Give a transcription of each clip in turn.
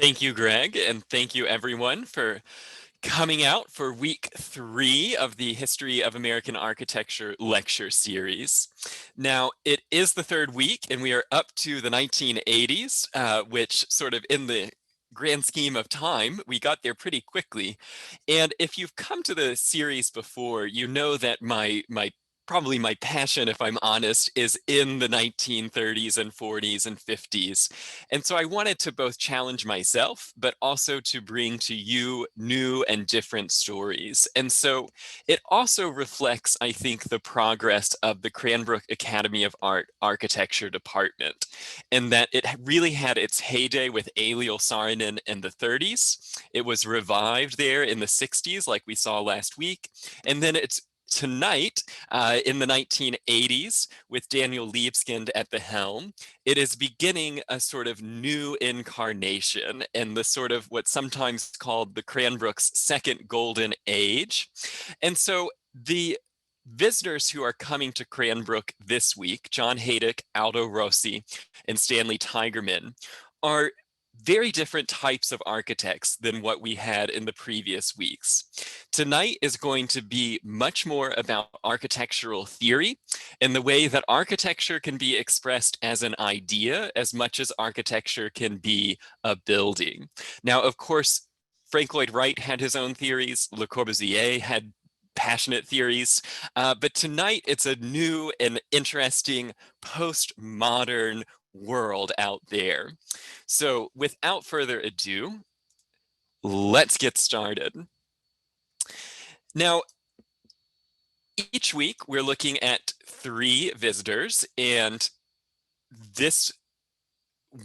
Thank you, Greg, and thank you everyone for coming out for week 3 of the History of American Architecture lecture series. Now, it is the third week, and we are up to the 1980s, which sort of in the grand scheme of time, we got there pretty quickly. And if you've come to the series before, you know that probably my passion, if I'm honest, is in the 1930s and 40s and 50s. And so I wanted to both challenge myself, but also to bring to you new and different stories. And so it also reflects, I think, the progress of the Cranbrook Academy of Art Architecture Department, and that it really had its heyday with Eliel Saarinen in the 30s. It was revived there in the 60s, like we saw last week. And then it's tonight, in the 1980s, with Daniel Libeskind at the helm, it is beginning a sort of new incarnation and the sort of what's sometimes called the Cranbrook's second golden age. And so the visitors who are coming to Cranbrook this week, John Hejduk, Aldo Rossi, and Stanley Tigerman, are very different types of architects than what we had in the previous weeks. Tonight is going to be much more about architectural theory and the way that architecture can be expressed as an idea as much as architecture can be a building. Now, of course, Frank Lloyd Wright had his own theories. Le Corbusier had passionate theories, but tonight it's a new and interesting postmodern world out there. So without further ado, let's get started. Now, each week we're looking at 3 visitors, and this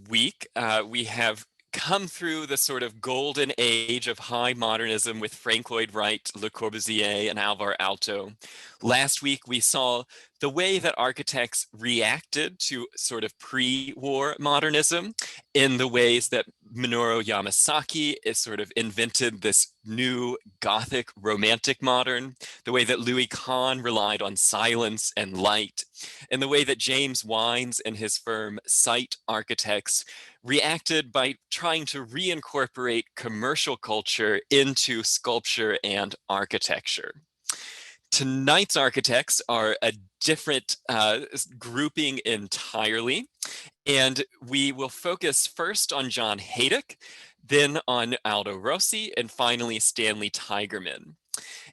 week we have come through the sort of golden age of high modernism with Frank Lloyd Wright, Le Corbusier, and Alvar Aalto. Last week, we saw the way that architects reacted to sort of pre-war modernism in the ways that Minoru Yamasaki is sort of invented this new Gothic romantic modern, the way that Louis Kahn relied on silence and light, and the way that James Wines and his firm Site Architects reacted by trying to reincorporate commercial culture into sculpture and architecture. Tonight's architects are a different grouping entirely, and we will focus first on John Hejduk, then on Aldo Rossi, and finally Stanley Tigerman.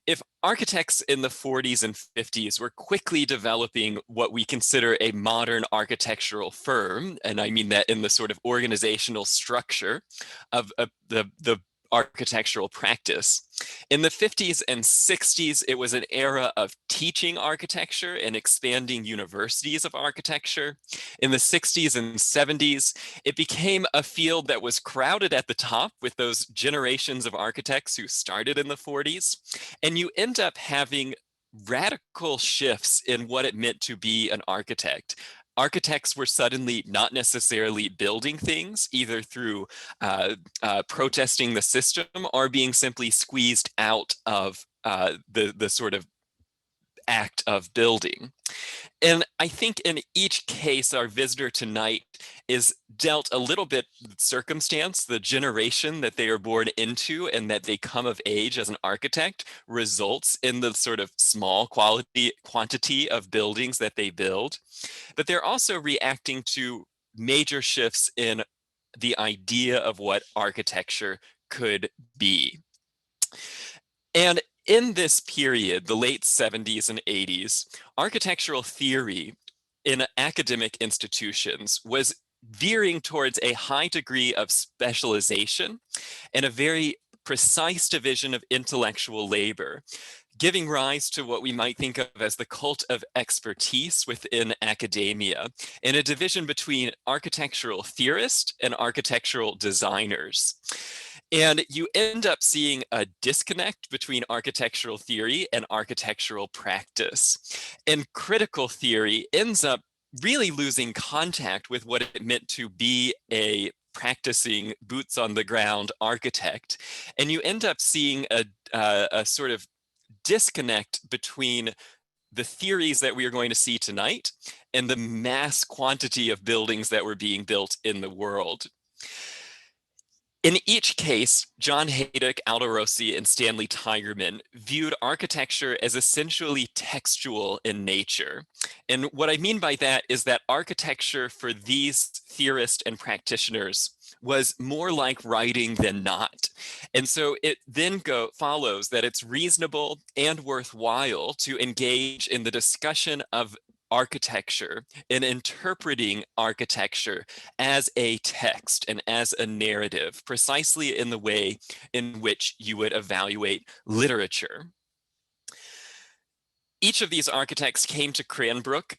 If architects in the 40s and 50s were quickly developing what we consider a modern architectural firm, and I mean that in the sort of organizational structure of the architectural practice. In the 50s and 60s, it was an era of teaching architecture and expanding universities of architecture. In the 60s and 70s, it became a field that was crowded at the top with those generations of architects who started in the 40s. And you end up having radical shifts in what it meant to be an architect. Architects were suddenly not necessarily building things, either through protesting the system or being simply squeezed out of the sort of act of building. And I think in each case, our visitor tonight is dealt a little bit with circumstance, the generation that they are born into and that they come of age as an architect results in the sort of small quantity of buildings that they build. But they're also reacting to major shifts in the idea of what architecture could be. And in this period, the late 70s and 80s, architectural theory in academic institutions was veering towards a high degree of specialization and a very precise division of intellectual labor, giving rise to what we might think of as the cult of expertise within academia, and a division between architectural theorists and architectural designers. And you end up seeing a disconnect between architectural theory and architectural practice. And critical theory ends up really losing contact with what it meant to be a practicing boots on the ground architect. And you end up seeing a sort of disconnect between the theories that we are going to see tonight and the mass quantity of buildings that were being built in the world. In each case, John Hejduk, Aldo Rossi, and Stanley Tigerman viewed architecture as essentially textual in nature. And what I mean by that is that architecture for these theorists and practitioners was more like writing than not. And so it then follows that it's reasonable and worthwhile to engage in the discussion of architecture and interpreting architecture as a text and as a narrative, precisely in the way in which you would evaluate literature. Each of these architects came to Cranbrook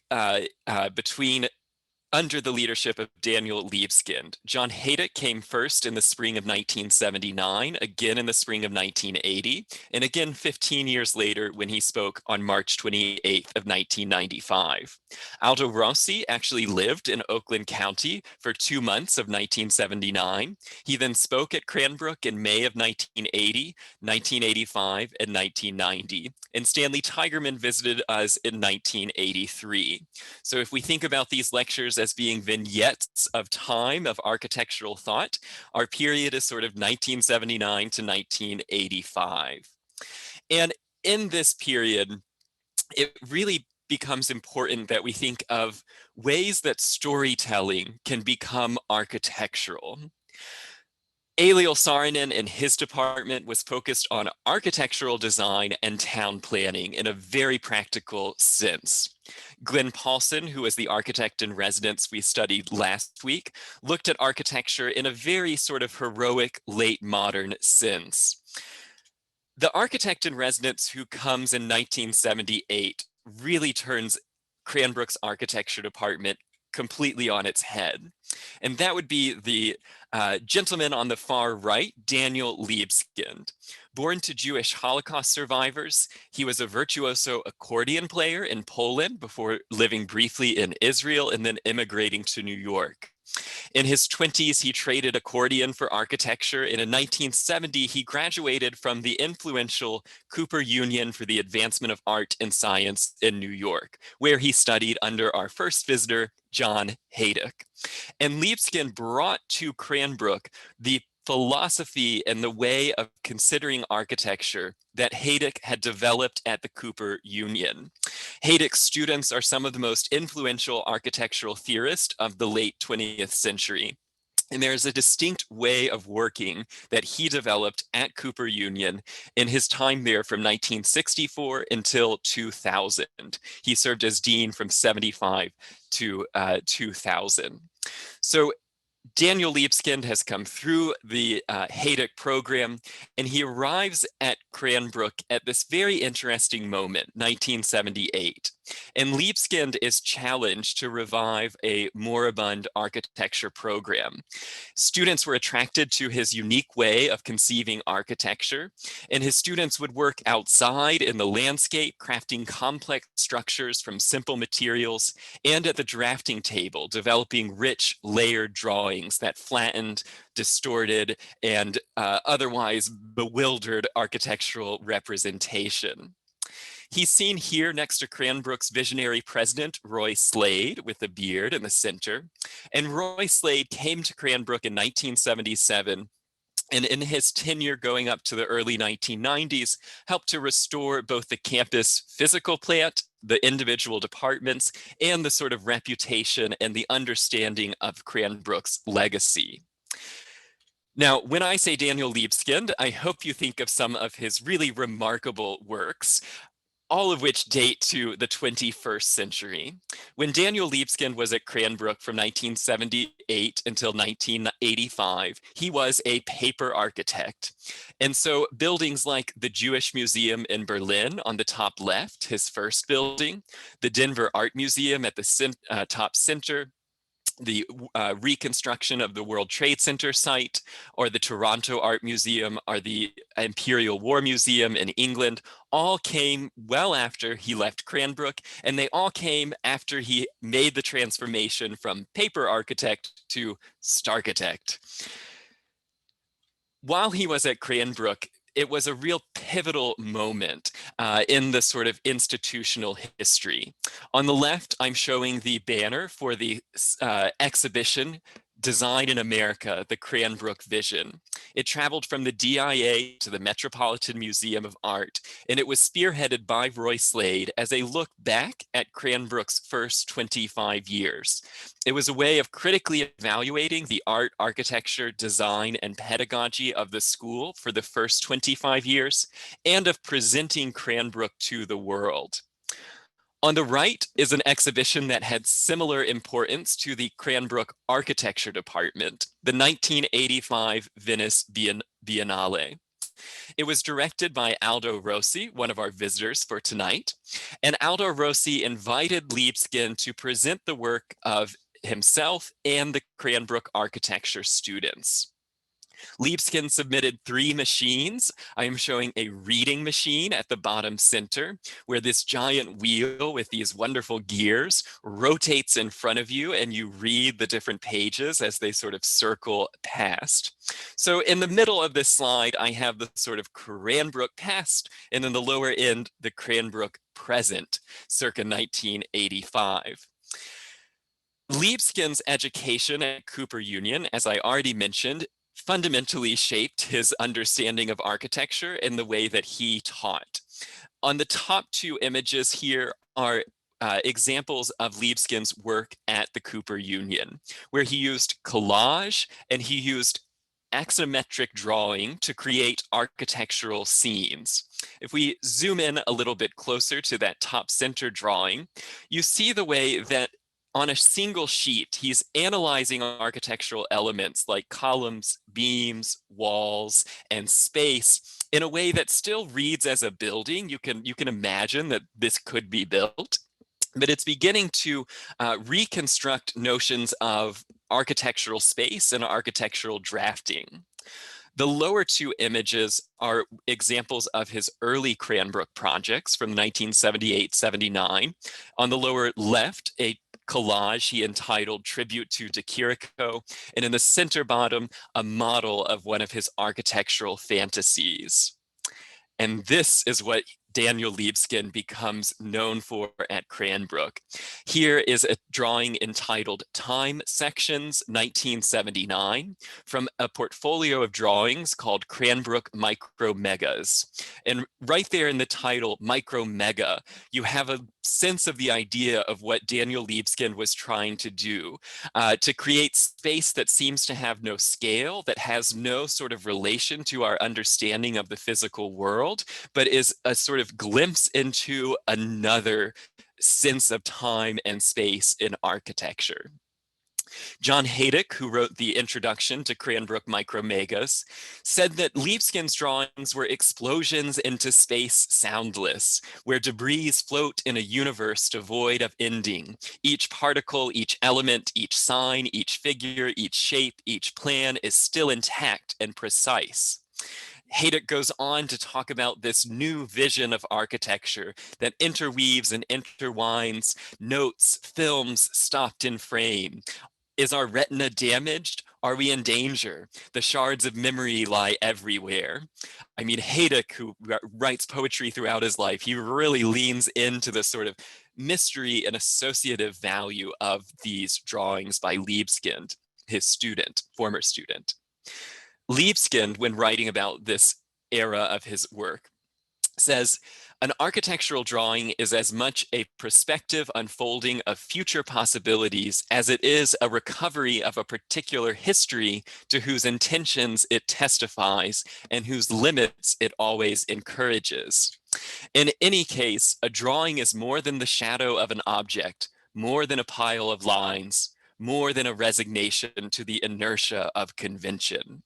under the leadership of Daniel Libeskind. John Hejduk came first in the spring of 1979, again in the spring of 1980, and again 15 years later when he spoke on March 28th of 1995. Aldo Rossi actually lived in Oakland County for 2 months of 1979. He then spoke at Cranbrook in May of 1980, 1985, and 1990. And Stanley Tigerman visited us in 1983. So if we think about these lectures as being vignettes of time of architectural thought, our period is sort of 1979 to 1985. And in this period, it really becomes important that we think of ways that storytelling can become architectural. Eliel Saarinen and his department was focused on architectural design and town planning in a very practical sense. Glenn Paulson, who was the architect in residence we studied last week, looked at architecture in a very sort of heroic late modern sense. The architect in residence who comes in 1978 really turns Cranbrook's architecture department completely on its head. And that would be the gentleman on the far right, Daniel Libeskind. Born to Jewish Holocaust survivors, he was a virtuoso accordion player in Poland before living briefly in Israel and then immigrating to New York. In his 20s, he traded accordion for architecture, and in 1970, he graduated from the influential Cooper Union for the Advancement of Art and Science in New York, where he studied under our first visitor, John Hejduk. And Libeskind brought to Cranbrook the philosophy and the way of considering architecture that Hejduk had developed at the Cooper Union. Hejduk's students are some of the most influential architectural theorists of the late 20th century. And there's a distinct way of working that he developed at Cooper Union in his time there from 1964 until 2000. He served as dean from 75 to 2000. So Daniel Libeskind has come through the Hejduk program, and he arrives at Cranbrook at this very interesting moment, 1978. And Libeskind is challenged to revive a moribund architecture program. Students were attracted to his unique way of conceiving architecture, and his students would work outside in the landscape, crafting complex structures from simple materials, and at the drafting table, developing rich layered drawings that flattened, distorted, and otherwise bewildered architectural representation. He's seen here next to Cranbrook's visionary president, Roy Slade, with a beard in the center. And Roy Slade came to Cranbrook in 1977, and in his tenure going up to the early 1990s, helped to restore both the campus physical plant, the individual departments, and the sort of reputation and the understanding of Cranbrook's legacy. Now, when I say Daniel Libeskind, I hope you think of some of his really remarkable works, all of which date to the 21st century. When Daniel Libeskind was at Cranbrook from 1978 until 1985, he was a paper architect. And so buildings like the Jewish Museum in Berlin on the top left, his first building, the Denver Art Museum at the top center, the reconstruction of the World Trade Center site, or the Toronto Art Museum, or the Imperial War Museum in England, all came well after he left Cranbrook, and they all came after he made the transformation from paper architect to starchitect. While he was at Cranbrook, it was a real pivotal moment in the sort of institutional history. On the left, I'm showing the banner for the exhibition Design in America, the Cranbrook Vision. It traveled from the DIA to the Metropolitan Museum of Art, and it was spearheaded by Roy Slade as a look back at Cranbrook's first 25 years. It was a way of critically evaluating the art, architecture, design, and pedagogy of the school for the first 25 years, and of presenting Cranbrook to the world. On the right is an exhibition that had similar importance to the Cranbrook Architecture Department, the 1985 Venice Biennale. It was directed by Aldo Rossi, one of our visitors for tonight, and Aldo Rossi invited Libeskind to present the work of himself and the Cranbrook architecture students. Libeskind submitted 3 machines. I am showing a reading machine at the bottom center, where this giant wheel with these wonderful gears rotates in front of you, and you read the different pages as they sort of circle past. So in the middle of this slide, I have the sort of Cranbrook past, and in the lower end, the Cranbrook present, circa 1985. Liebeskind's education at Cooper Union, as I already mentioned, fundamentally shaped his understanding of architecture in the way that he taught. On the top 2 images here are examples of Liebeskind's work at the Cooper Union, where he used collage and he used axonometric drawing to create architectural scenes. If we zoom in a little bit closer to that top center drawing, you see the way that on a single sheet, he's analyzing architectural elements like columns, beams, walls, and space in a way that still reads as a building. You can imagine that this could be built, but it's beginning to reconstruct notions of architectural space and architectural drafting. The lower 2 images are examples of his early Cranbrook projects from 1978-79. On the lower left, a collage he entitled Tribute to De Chirico, and in the center bottom, a model of one of his architectural fantasies. And this is what Daniel Libeskind becomes known for at Cranbrook. Here is a drawing entitled Time Sections 1979 from a portfolio of drawings called Cranbrook Micro-Megas. And right there in the title, Micro-Mega, you have a sense of the idea of what Daniel Libeskind was trying to do, to create space that seems to have no scale, that has no sort of relation to our understanding of the physical world, but is a sort of glimpse into another sense of time and space in architecture. John Hejduk, who wrote the introduction to Cranbrook Micro-Megas, said that Liebeskind's drawings were explosions into space soundless, where debris float in a universe devoid of ending. Each particle, each element, each sign, each figure, each shape, each plan is still intact and precise. Hejduk goes on to talk about this new vision of architecture that interweaves and intertwines notes, films stopped in frame. Is our retina damaged? Are we in danger? The shards of memory lie everywhere. I mean, Hejduk, who writes poetry throughout his life, he really leans into the sort of mystery and associative value of these drawings by Libeskind, his student, former student. Libeskind, when writing about this era of his work, says, an architectural drawing is as much a prospective unfolding of future possibilities as it is a recovery of a particular history to whose intentions it testifies and whose limits it always encourages. In any case, a drawing is more than the shadow of an object, more than a pile of lines, more than a resignation to the inertia of convention.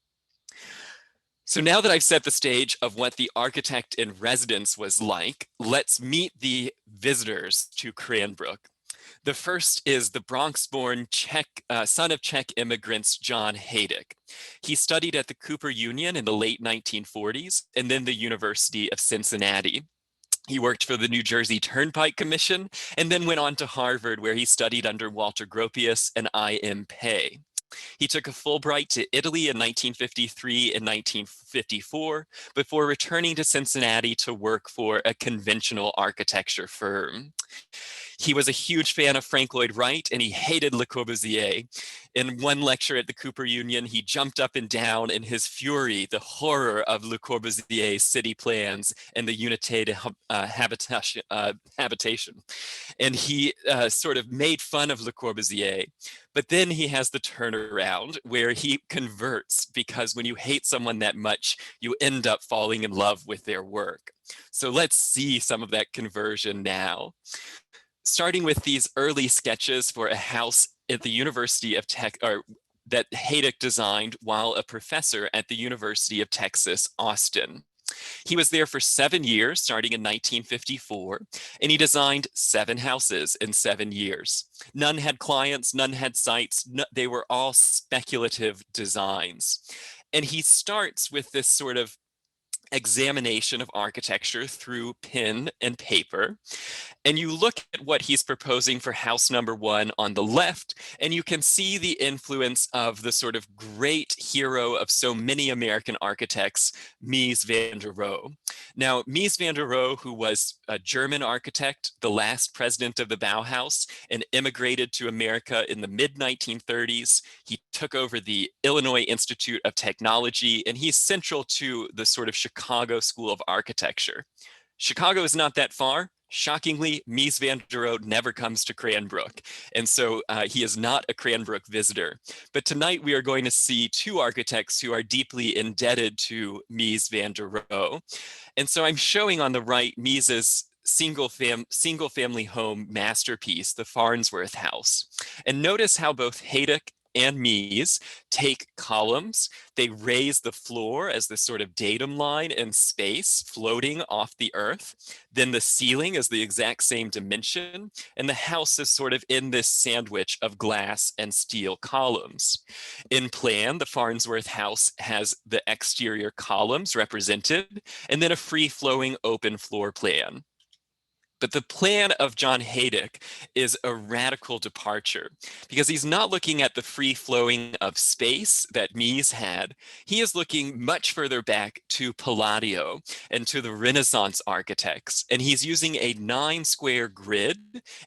So now that I've set the stage of what the architect in residence was like, let's meet the visitors to Cranbrook. The first is the Bronx-born son of Czech immigrants, John Hejduk. He studied at the Cooper Union in the late 1940s and then the University of Cincinnati. He worked for the New Jersey Turnpike Commission and then went on to Harvard, where he studied under Walter Gropius and I.M. Pei. He took a Fulbright to Italy in 1953 and 1954 before returning to Cincinnati to work for a conventional architecture firm. He was a huge fan of Frank Lloyd Wright, and he hated Le Corbusier. In one lecture at the Cooper Union, he jumped up and down in his fury, the horror of Le Corbusier's city plans and the Unité de Habitation. And he sort of made fun of Le Corbusier. But then he has the turnaround where he converts, because when you hate someone that much, you end up falling in love with their work. So let's see some of that conversion now. Starting with these early sketches for a house at the University of that Hejduk designed while a professor at the University of Texas, Austin. He was there for 7 years, starting in 1954, and he designed 7 houses in 7 years. None had clients, none had sites, they were all speculative designs. And he starts with this sort of examination of architecture through pen and paper. And you look at what he's proposing for house number 1 on the left, and you can see the influence of the sort of great hero of so many American architects, Mies van der Rohe. Now, Mies van der Rohe, who was a German architect, the last president of the Bauhaus, and immigrated to America in the mid-1930s. He took over the Illinois Institute of Technology, and he's central to the sort of Chicago School of Architecture. Chicago is not that far. Shockingly, Mies van der Rohe never comes to Cranbrook, and so he is not a Cranbrook visitor. But tonight we are going to see 2 architects who are deeply indebted to Mies van der Rohe. And so I'm showing on the right Mies's single family home masterpiece, the Farnsworth House. And notice how both Hejduk and Mies take columns. They raise the floor as this sort of datum line in space floating off the earth. Then the ceiling is the exact same dimension, and the house is sort of in this sandwich of glass and steel columns. In plan, the Farnsworth House has the exterior columns represented, and then a free-flowing open floor plan. But the plan of John Hejduk is a radical departure, because he's not looking at the free flowing of space that Mies had. He is looking much further back to Palladio and to the Renaissance architects. And he's using a 9-square grid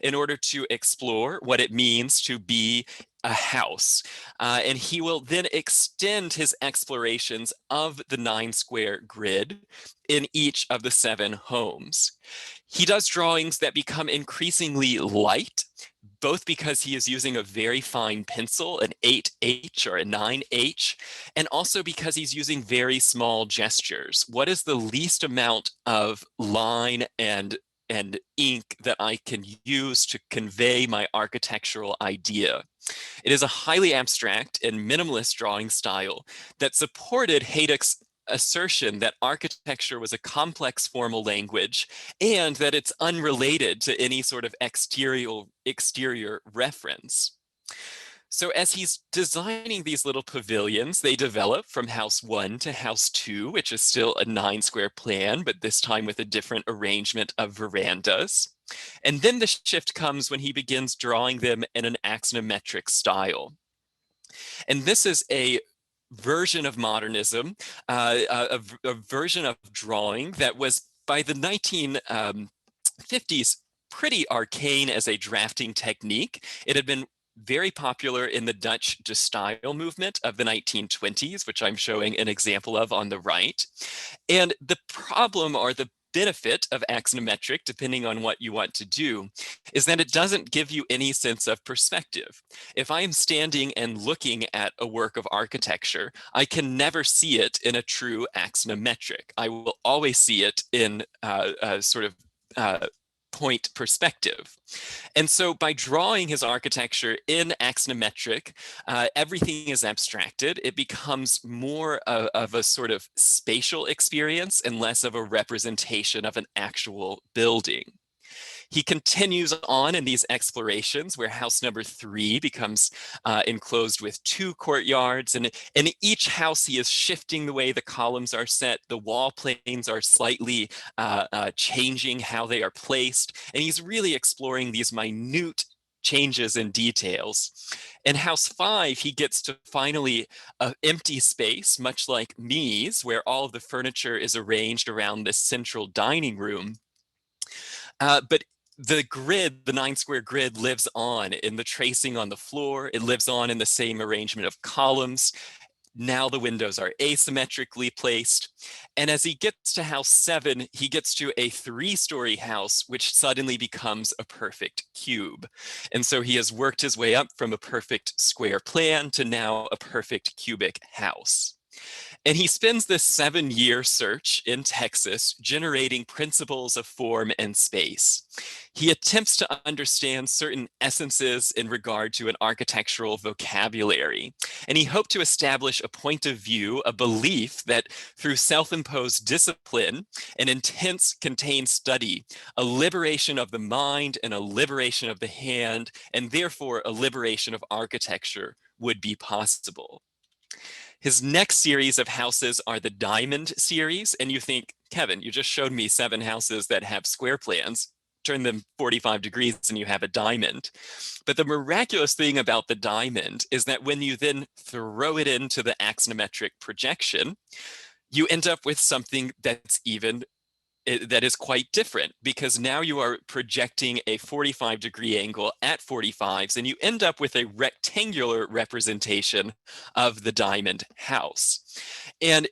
in order to explore what it means to be a house. And he will then extend his explorations of the 9-square grid in each of the 7 homes. He does drawings that become increasingly light, both because he is using a very fine pencil, an 8H or a 9H, and also because he's using very small gestures. What is the least amount of line and ink that I can use to convey my architectural idea? It is a highly abstract and minimalist drawing style that supported Hejduk's assertion that architecture was a complex formal language and that it's unrelated to any sort of exterior reference. So as he's designing these little pavilions, they develop from house 1 to house 2, which is still a 9-square plan, but this time with a different arrangement of verandas. And then the shift comes when he begins drawing them in an axonometric style. And this is a version of modernism, a version of drawing that was by the 1950s pretty arcane as a drafting technique. It had been very popular in the Dutch De Stijl movement of the 1920s, which I'm showing an example of on the right. And the problem, or the benefit of axonometric, depending on what you want to do, is that it doesn't give you any sense of perspective. If I am standing and looking at a work of architecture, I can never see it in a true axonometric. I will always see it in a sort of point perspective. And so by drawing his architecture in axonometric, everything is abstracted. It becomes more of a sort of spatial experience and less of a representation of an actual building. He continues on in these explorations where house number 3 becomes enclosed with 2 courtyards. And in each house, he is shifting the way the columns are set. The wall planes are slightly changing how they are placed. And he's really exploring these minute changes in details. In house 5, he gets to finally an empty space, much like Mies, where all of the furniture is arranged around this central dining room. But the grid, the 9-square grid, lives on in the tracing on the floor. It lives on in the same arrangement of columns. Now the windows are asymmetrically placed. And as he gets to house 7, he gets to a 3-story house, which suddenly becomes a perfect cube. And so he has worked his way up from a perfect square plan to now a perfect cubic house. And he spends this 7-year search in Texas generating principles of form and space. He attempts to understand certain essences in regard to an architectural vocabulary. And he hoped to establish a point of view, a belief that through self-imposed discipline, an intense contained study, a liberation of the mind and a liberation of the hand, and therefore a liberation of architecture would be possible. His next series of houses are the Diamond series. And you think, Kevin, you just showed me 7 houses that have square plans. Turn them 45 degrees and you have a diamond. But the miraculous thing about the diamond is that when you then throw it into the axonometric projection, you end up with something that's that is quite different, because now you are projecting a 45-degree angle at 45s, and you end up with a rectangular representation of the diamond house. And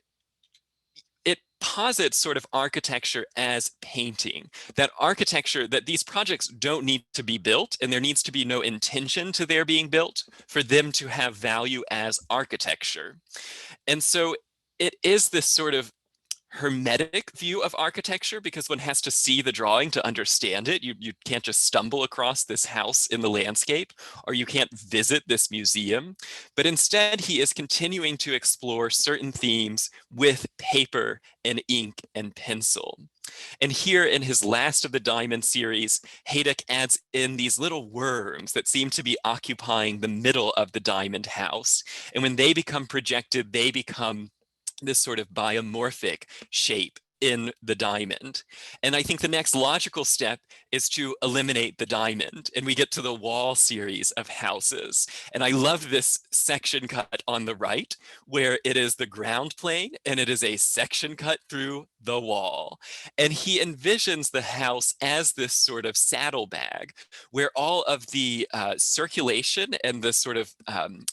it posits sort of architecture as painting, that architecture, that these projects don't need to be built, and there needs to be no intention to their being built for them to have value as architecture. And so it is this sort of hermetic view of architecture, because one has to see the drawing to understand it. You can't just stumble across this house in the landscape, or you can't visit this museum. But instead, he is continuing to explore certain themes with paper and ink and pencil. And here in his last of the Diamond series, Hejduk adds in these little worms that seem to be occupying the middle of the diamond house. And when they become projected, they become this sort of biomorphic shape in the diamond. And I think the next logical step is to eliminate the diamond, and we get to the wall series of houses. And I love this section cut on the right, where it is the ground plane and it is a section cut through the wall. And he envisions the house as this sort of saddlebag, where all of the circulation and the sort of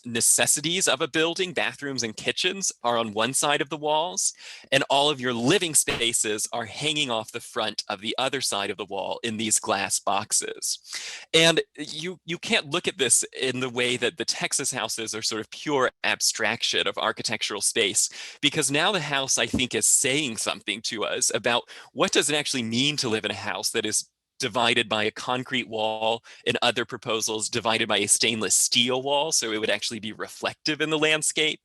necessities of a building, bathrooms and kitchens, are on one side of the walls, and all of your living spaces are hanging off the front of the other side of the wall in these glass boxes. And you can't look at this in the way that the Texas houses are sort of pure abstraction of architectural space, because now the house, I think, is saying something to us about what does it actually mean to live in a house that is divided by a concrete wall, in other proposals divided by a stainless steel wall, so it would actually be reflective in the landscape.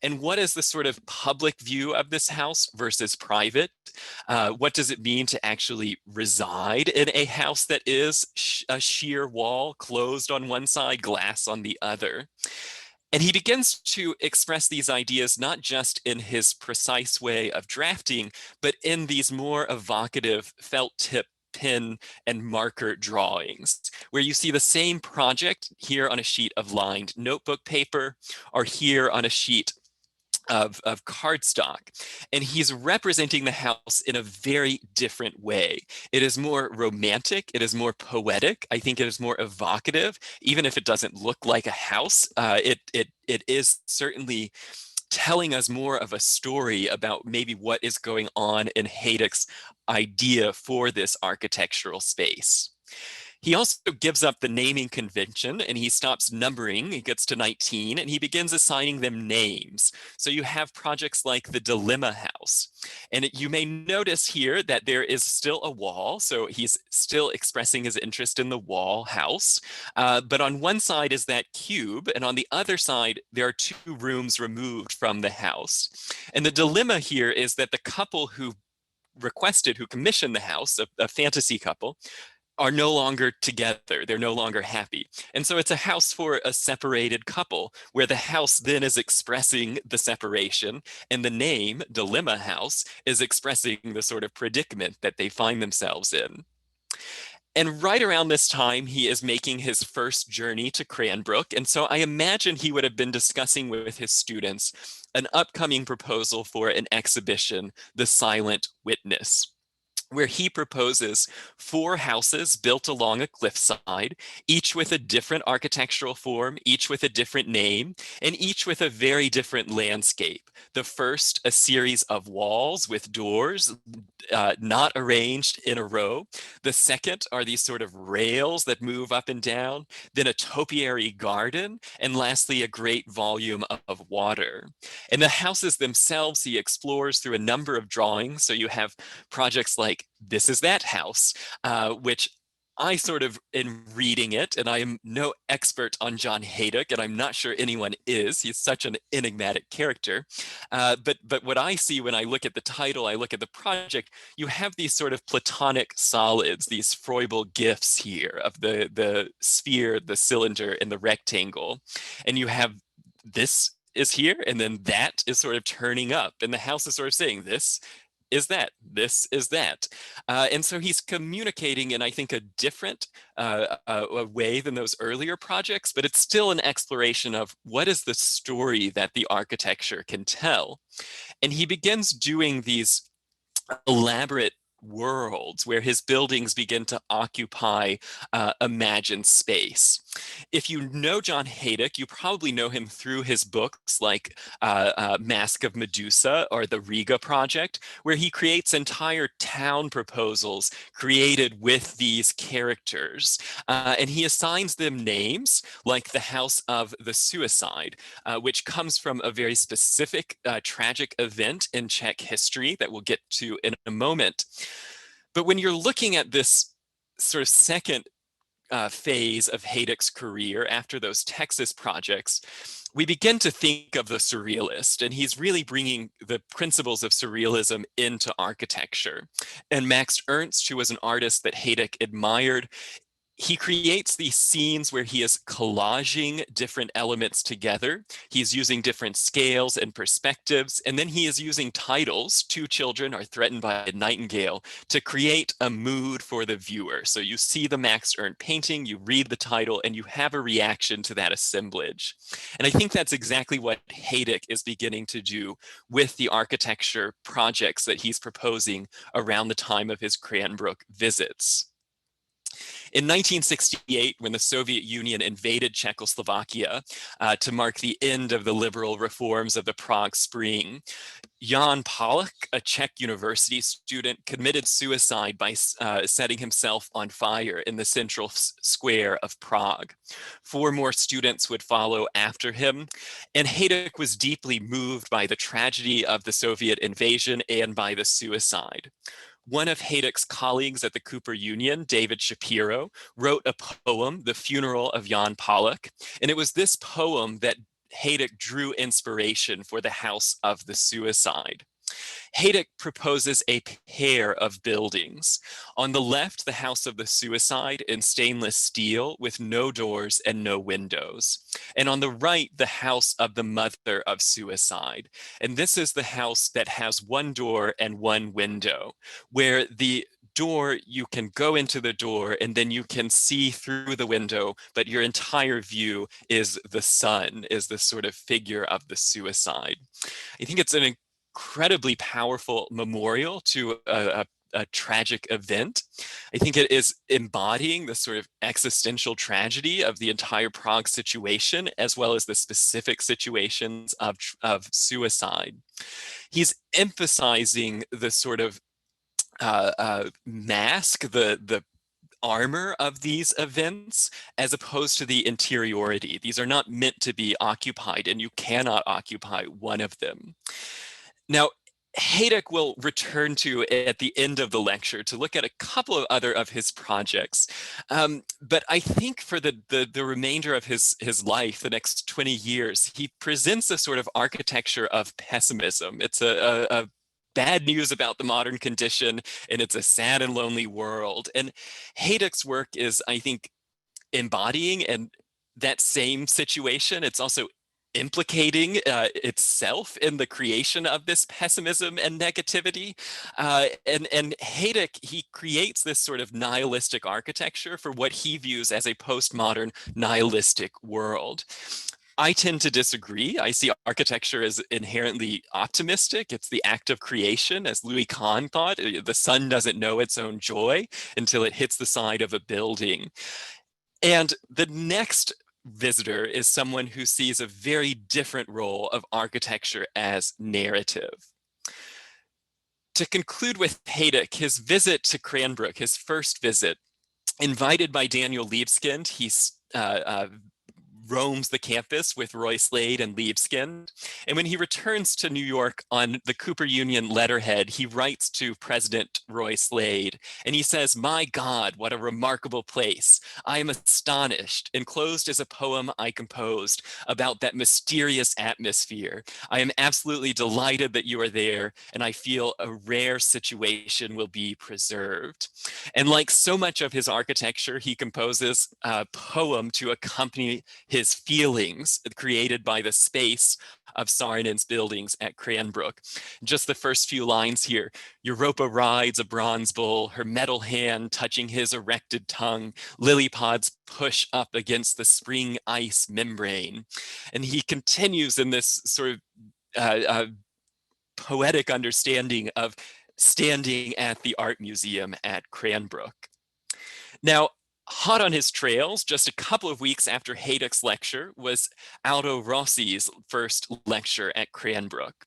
And what is the sort of public view of this house versus private? What does it mean to actually reside in a house that is a sheer wall, closed on one side, glass on the other? And he begins to express these ideas not just in his precise way of drafting, but in these more evocative felt tip pen and marker drawings, where you see the same project here on a sheet of lined notebook paper, or here on a sheet of cardstock. And he's representing the house in a very different way. It is more romantic, it is more poetic, I think it is more evocative, even if it doesn't look like a house. It is certainly telling us more of a story about maybe what is going on in Hejduk's idea for this architectural space. He also gives up the naming convention, and he stops numbering. He gets to 19 and he begins assigning them names. So you have projects like the Dilemma House. And you may notice here that there is still a wall. So he's still expressing his interest in the wall house. But on one side is that cube, and on the other side, there are 2 rooms removed from the house. And the dilemma here is that the couple who commissioned the house, a fantasy couple, are no longer together. They're no longer happy. And so it's a house for a separated couple, where the house then is expressing the separation, and the name, Dilemma House, is expressing the sort of predicament that they find themselves in. And right around this time, he is making his first journey to Cranbrook. And so I imagine he would have been discussing with his students an upcoming proposal for an exhibition, The Silent Witness, where he proposes 4 houses built along a cliffside, each with a different architectural form, each with a different name, and each with a very different landscape. The first, a series of walls with doors, not arranged in a row. The second are these sort of rails that move up and down, then a topiary garden, and lastly, a great volume of water. And the houses themselves he explores through a number of drawings. So you have projects like This Is That House, which I sort of, in reading it, and I am no expert on John Hejduk, and I'm not sure anyone is. He's such an enigmatic character. But what I see when I look at the title, I look at the project, you have these sort of Platonic solids, these Froebel gifts here of the sphere, the cylinder, and the rectangle. And you have this is here, and then that is sort of turning up, and the house is sort of saying, this is that. And so he's communicating in, I think, a different a way than those earlier projects, but it's still an exploration of what is the story that the architecture can tell. And he begins doing these elaborate worlds where his buildings begin to occupy imagined space. If you know John Hejduk, you probably know him through his books like Mask of Medusa or the Riga Project, where he creates entire town proposals created with these characters. And he assigns them names like the House of the Suicide, which comes from a very specific tragic event in Czech history that we'll get to in a moment. But when you're looking at this sort of second phase of Hejduk's career after those Texas projects, we begin to think of the surrealist, and he's really bringing the principles of surrealism into architecture. And Max Ernst, who was an artist that Hejduk admired, he creates these scenes where he is collaging different elements together. He's using different scales and perspectives, and then he is using titles. 2 children are threatened by a nightingale to create a mood for the viewer. So you see the Max Ernst painting, you read the title, and you have a reaction to that assemblage. And I think that's exactly what Hejduk is beginning to do with the architecture projects that he's proposing around the time of his Cranbrook visits. In 1968, when the Soviet Union invaded Czechoslovakia to mark the end of the liberal reforms of the Prague Spring, Jan Palach, a Czech university student, committed suicide by setting himself on fire in the central square of Prague. 4 more students would follow after him, and Hejduk was deeply moved by the tragedy of the Soviet invasion and by the suicide. One of Hejduk's colleagues at the Cooper Union, David Shapiro, wrote a poem, The Funeral of Jan Palach, and it was this poem that Hejduk drew inspiration for the House of the Suicide. Hejduk proposes a pair of buildings. On the left, the House of the Suicide in stainless steel with no doors and no windows. And on the right, the House of the Mother of Suicide. And this is the house that has 1 door and 1 window, where the door, you can go into the door and then you can see through the window, but your entire view is the sun, is the sort of figure of the suicide. I think it's an incredibly powerful memorial to a tragic event. I think it is embodying the sort of existential tragedy of the entire Prague situation, as well as the specific situations of suicide. He's emphasizing the sort of mask, the armor of these events, as opposed to the interiority. These are not meant to be occupied, and you cannot occupy one of them. Now, Hejduk will return to at the end of the lecture to look at a couple of other of his projects. But I think for the remainder of his life, the next 20 years, he presents a sort of architecture of pessimism. It's a bad news about the modern condition, and it's a sad and lonely world. And Hejduk's work is, I think, embodying and that same situation. It's also implicating itself in the creation of this pessimism and negativity. And Hejduk, he creates this sort of nihilistic architecture for what he views as a postmodern nihilistic world. I tend to disagree. I see architecture as inherently optimistic. It's the act of creation, as Louis Kahn thought. The sun doesn't know its own joy until it hits the side of a building. And the next visitor is someone who sees a very different role of architecture as narrative. To conclude with Hejduk, his visit to Cranbrook, his first visit, invited by Daniel Libeskind, he roams the campus with Roy Slade and Libeskind. And when he returns to New York on the Cooper Union letterhead, he writes to President Roy Slade, and he says, "My God, what a remarkable place. I am astonished. Enclosed is a poem I composed about that mysterious atmosphere. I am absolutely delighted that you are there, and I feel a rare situation will be preserved." And like so much of his architecture, he composes a poem to accompany his feelings created by the space of Saarinen's buildings at Cranbrook. Just the first few lines here: Europa rides a bronze bull, her metal hand touching his erected tongue. Lily pods push up against the spring ice membrane. And he continues in this sort of poetic understanding of standing at the art museum at Cranbrook. Now, hot on his trails, just a couple of weeks after Hejduk's lecture, was Aldo Rossi's first lecture at Cranbrook.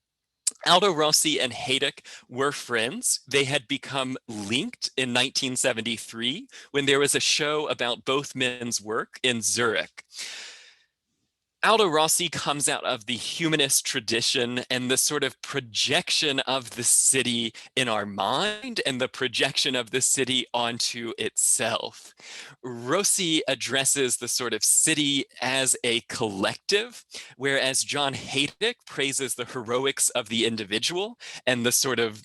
Aldo Rossi and Hejduk were friends. They had become linked in 1973 when there was a show about both men's work in Zurich. Aldo Rossi comes out of the humanist tradition and the sort of projection of the city in our mind and the projection of the city onto itself. Rossi addresses the sort of city as a collective, whereas John Hejduk praises the heroics of the individual and the sort of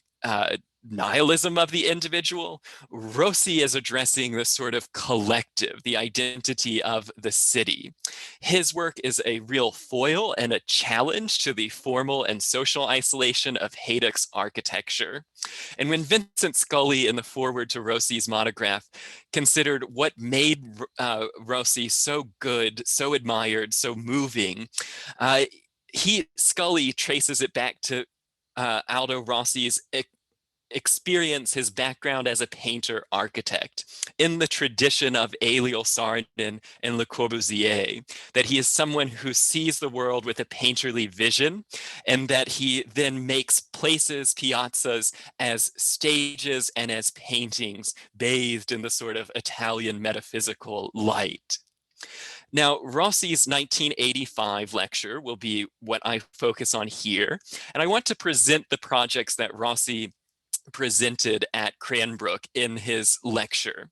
nihilism of the individual. Rossi is addressing the sort of collective, the identity of the city. His work is a real foil and a challenge to the formal and social isolation of Hejduk's architecture. And when Vincent Scully, in the foreword to Rossi's monograph, considered what made Rossi so good, so admired, so moving, Scully traces it back to Aldo Rossi's experience, his background as a painter architect in the tradition of Émile Saarinen and Le Corbusier, that he is someone who sees the world with a painterly vision, and that he then makes places, piazzas, as stages and as paintings bathed in the sort of Italian metaphysical light. Now, Rossi's 1985 lecture will be what I focus on here, and I want to present the projects that Rossi presented at Cranbrook in his lecture.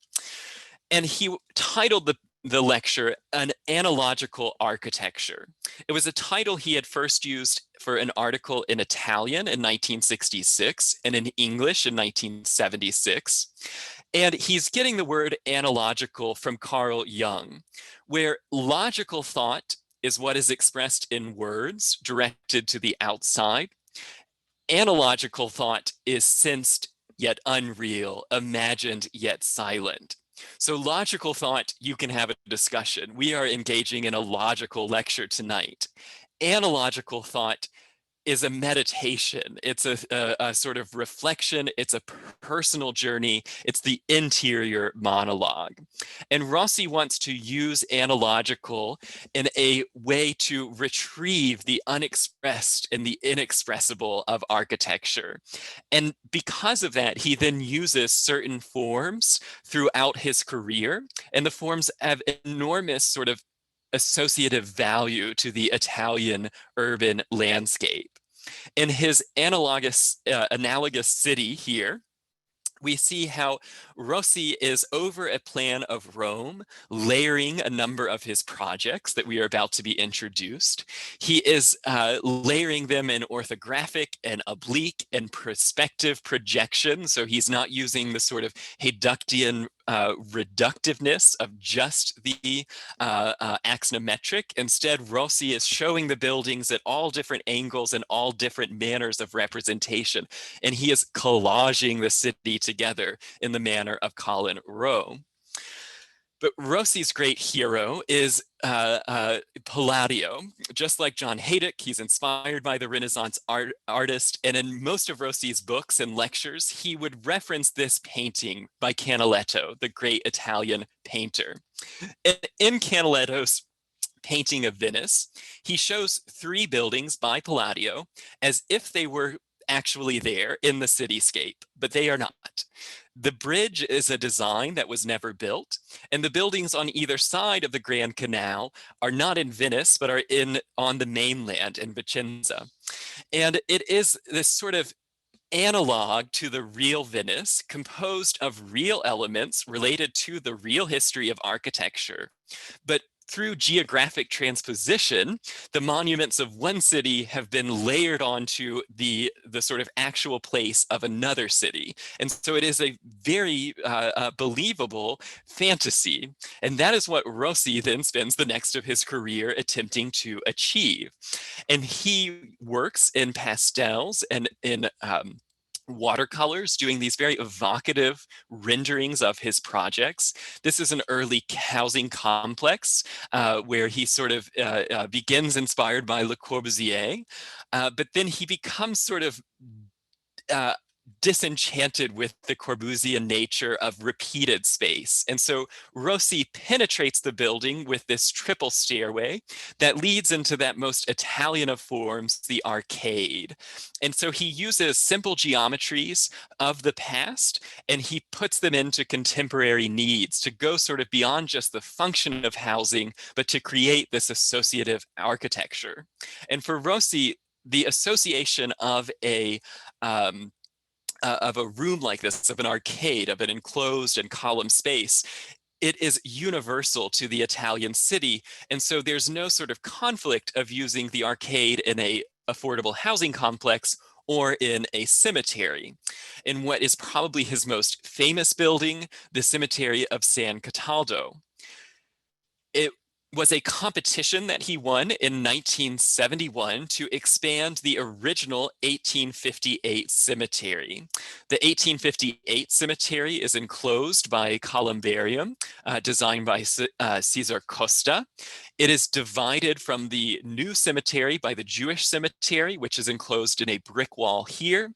And he titled the lecture An Analogical Architecture. It was a title he had first used for an article in Italian in 1966 and in English in 1976. And he's getting the word analogical from Carl Jung, where logical thought is what is expressed in words directed to the outside. Analogical thought is sensed yet unreal, imagined yet silent. So logical thought, you can have a discussion. We are engaging in a logical lecture tonight. Analogical thought is a meditation. It's a sort of reflection. It's a personal journey. It's the interior monologue. And Rossi wants to use analogical in a way to retrieve the unexpressed and the inexpressible of architecture. And because of that, he then uses certain forms throughout his career, and the forms have enormous sort of associative value to the Italian urban landscape. In his analogous city here, we see how Rossi is over a plan of Rome, layering a number of his projects that we are about to be introduced. He is layering them in orthographic and oblique and perspective projection. So he's not using the sort of Heydukian reductiveness of just the axonometric. Instead, Rossi is showing the buildings at all different angles and all different manners of representation. And he is collaging the city together in the manner of Colin Rowe. But Rossi's great hero is Palladio. Just like John Hejduk, he's inspired by the Renaissance artist, and in most of Rossi's books and lectures, he would reference this painting by Canaletto, the great Italian painter. In Canaletto's painting of Venice, he shows three buildings by Palladio as if they were actually there in the cityscape, but they are not. The bridge is a design that was never built, and the buildings on either side of the Grand Canal are not in Venice, but are on the mainland in Vicenza. And it is this sort of analog to the real Venice, composed of real elements related to the real history of architecture. But through geographic transposition, the monuments of one city have been layered onto the sort of actual place of another city. And so it is a very believable fantasy. And that is what Rossi then spends the next of his career attempting to achieve. And he works in pastels and in watercolors, doing these very evocative renderings of his projects. This is an early housing complex where he sort of begins inspired by Le Corbusier, but then he becomes sort of disenchanted with the Corbusian nature of repeated space. And so Rossi penetrates the building with this triple stairway that leads into that most Italian of forms, the arcade. And so he uses simple geometries of the past and he puts them into contemporary needs to go sort of beyond just the function of housing, but to create this associative architecture. And for Rossi, the association of a room like this, of an arcade, of an enclosed and column space, it is universal to the Italian city. And so there's no sort of conflict of using the arcade in a affordable housing complex or in a cemetery. In what is probably his most famous building, the cemetery of San Cataldo. It was a competition that he won in 1971 to expand the original 1858 cemetery. The 1858 cemetery is enclosed by a columbarium designed by Cesar Costa. It is divided from the new cemetery by the Jewish cemetery, which is enclosed in a brick wall here.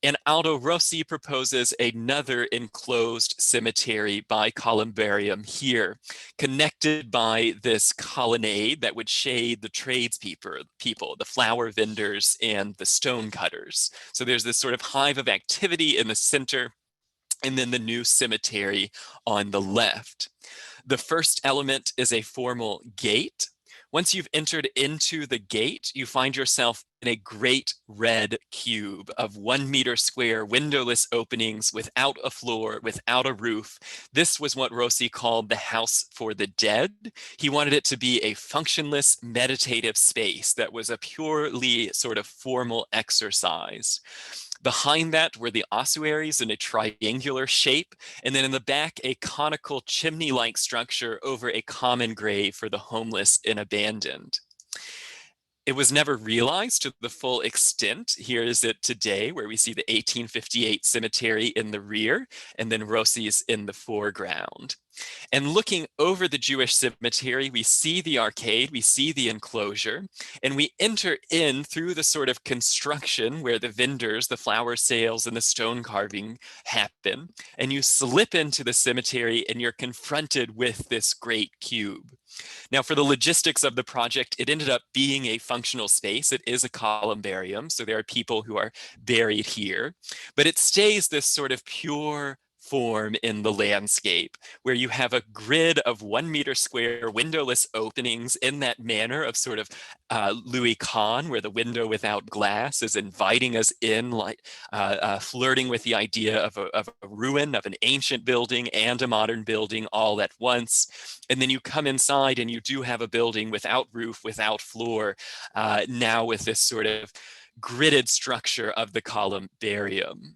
And Aldo Rossi proposes another enclosed cemetery by columbarium here, connected by this colonnade that would shade the tradespeople, the flower vendors, and the stone cutters. So there's this sort of hive of activity in the center, and then the new cemetery on the left. The first element is a formal gate. Once you've entered into the gate, you find yourself in a great red cube of 1 meter square windowless openings without a floor, without a roof. This was what Rossi called the house for the dead. He wanted it to be a functionless meditative space that was a purely sort of formal exercise. Behind that were the ossuaries in a triangular shape, and then in the back, a conical chimney-like structure over a common grave for the homeless and abandoned. It was never realized to the full extent. Here is it today, where we see the 1858 cemetery in the rear, and then Rossi's in the foreground. And looking over the Jewish cemetery, we see the arcade, we see the enclosure, and we enter in through the sort of construction where the vendors, the flower sales, and the stone carving happen. And you slip into the cemetery and you're confronted with this great cube. Now, for the logistics of the project, it ended up being a functional space. It is a columbarium, so there are people who are buried here, but it stays this sort of pure form in the landscape, where you have a grid of 1 meter square windowless openings in that manner of sort of Louis Kahn, where the window without glass is inviting us in, like flirting with the idea of a ruin, of an ancient building and a modern building all at once. And then you come inside and you do have a building without roof, without floor, now with this sort of gridded structure of the columbarium.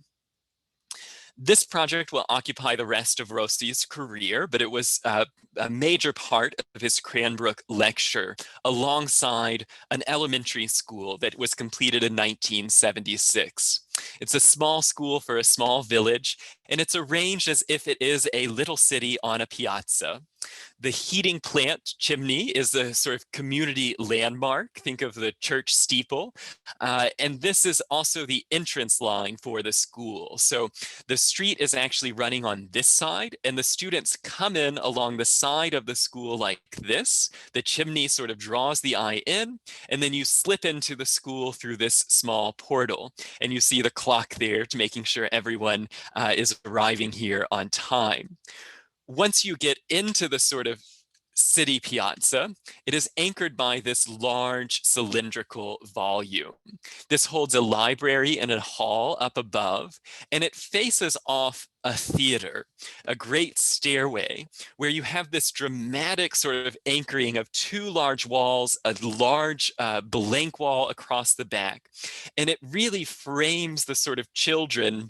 This project will occupy the rest of Rossi's career, but it was a major part of his Cranbrook lecture alongside an elementary school that was completed in 1976. It's a small school for a small village, and it's arranged as if it is a little city on a piazza. The heating plant chimney is a sort of community landmark. Think of the church steeple. And this is also the entrance line for the school. So the street is actually running on this side, and the students come in along the side of the school like this. The chimney sort of draws the eye in, and then you slip into the school through this small portal. And you see the clock there to making sure everyone is arriving here on time. Once you get into the sort of city piazza, it is anchored by this large cylindrical volume. This holds a library and a hall up above, and it faces off a theater, a great stairway, where you have this dramatic sort of anchoring of two large walls, a large blank wall across the back. And it really frames the sort of children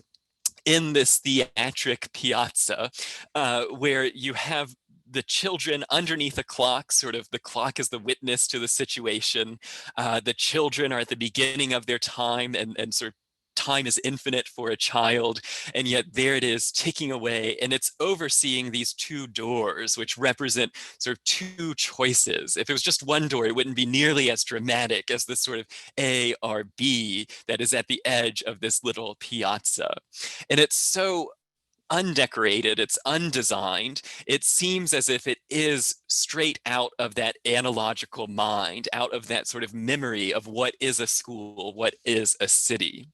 in this theatric piazza, where you have the children underneath a clock, sort of the clock is the witness to the situation. The children are at the beginning of their time, and sort of time is infinite for a child, and yet there it is ticking away, and it's overseeing these two doors, which represent sort of two choices. If it was just one door, it wouldn't be nearly as dramatic as this sort of A or B that is at the edge of this little piazza. And it's so undecorated, it's undesigned. It seems as if it is straight out of that analogical mind, out of that sort of memory of what is a school, what is a city.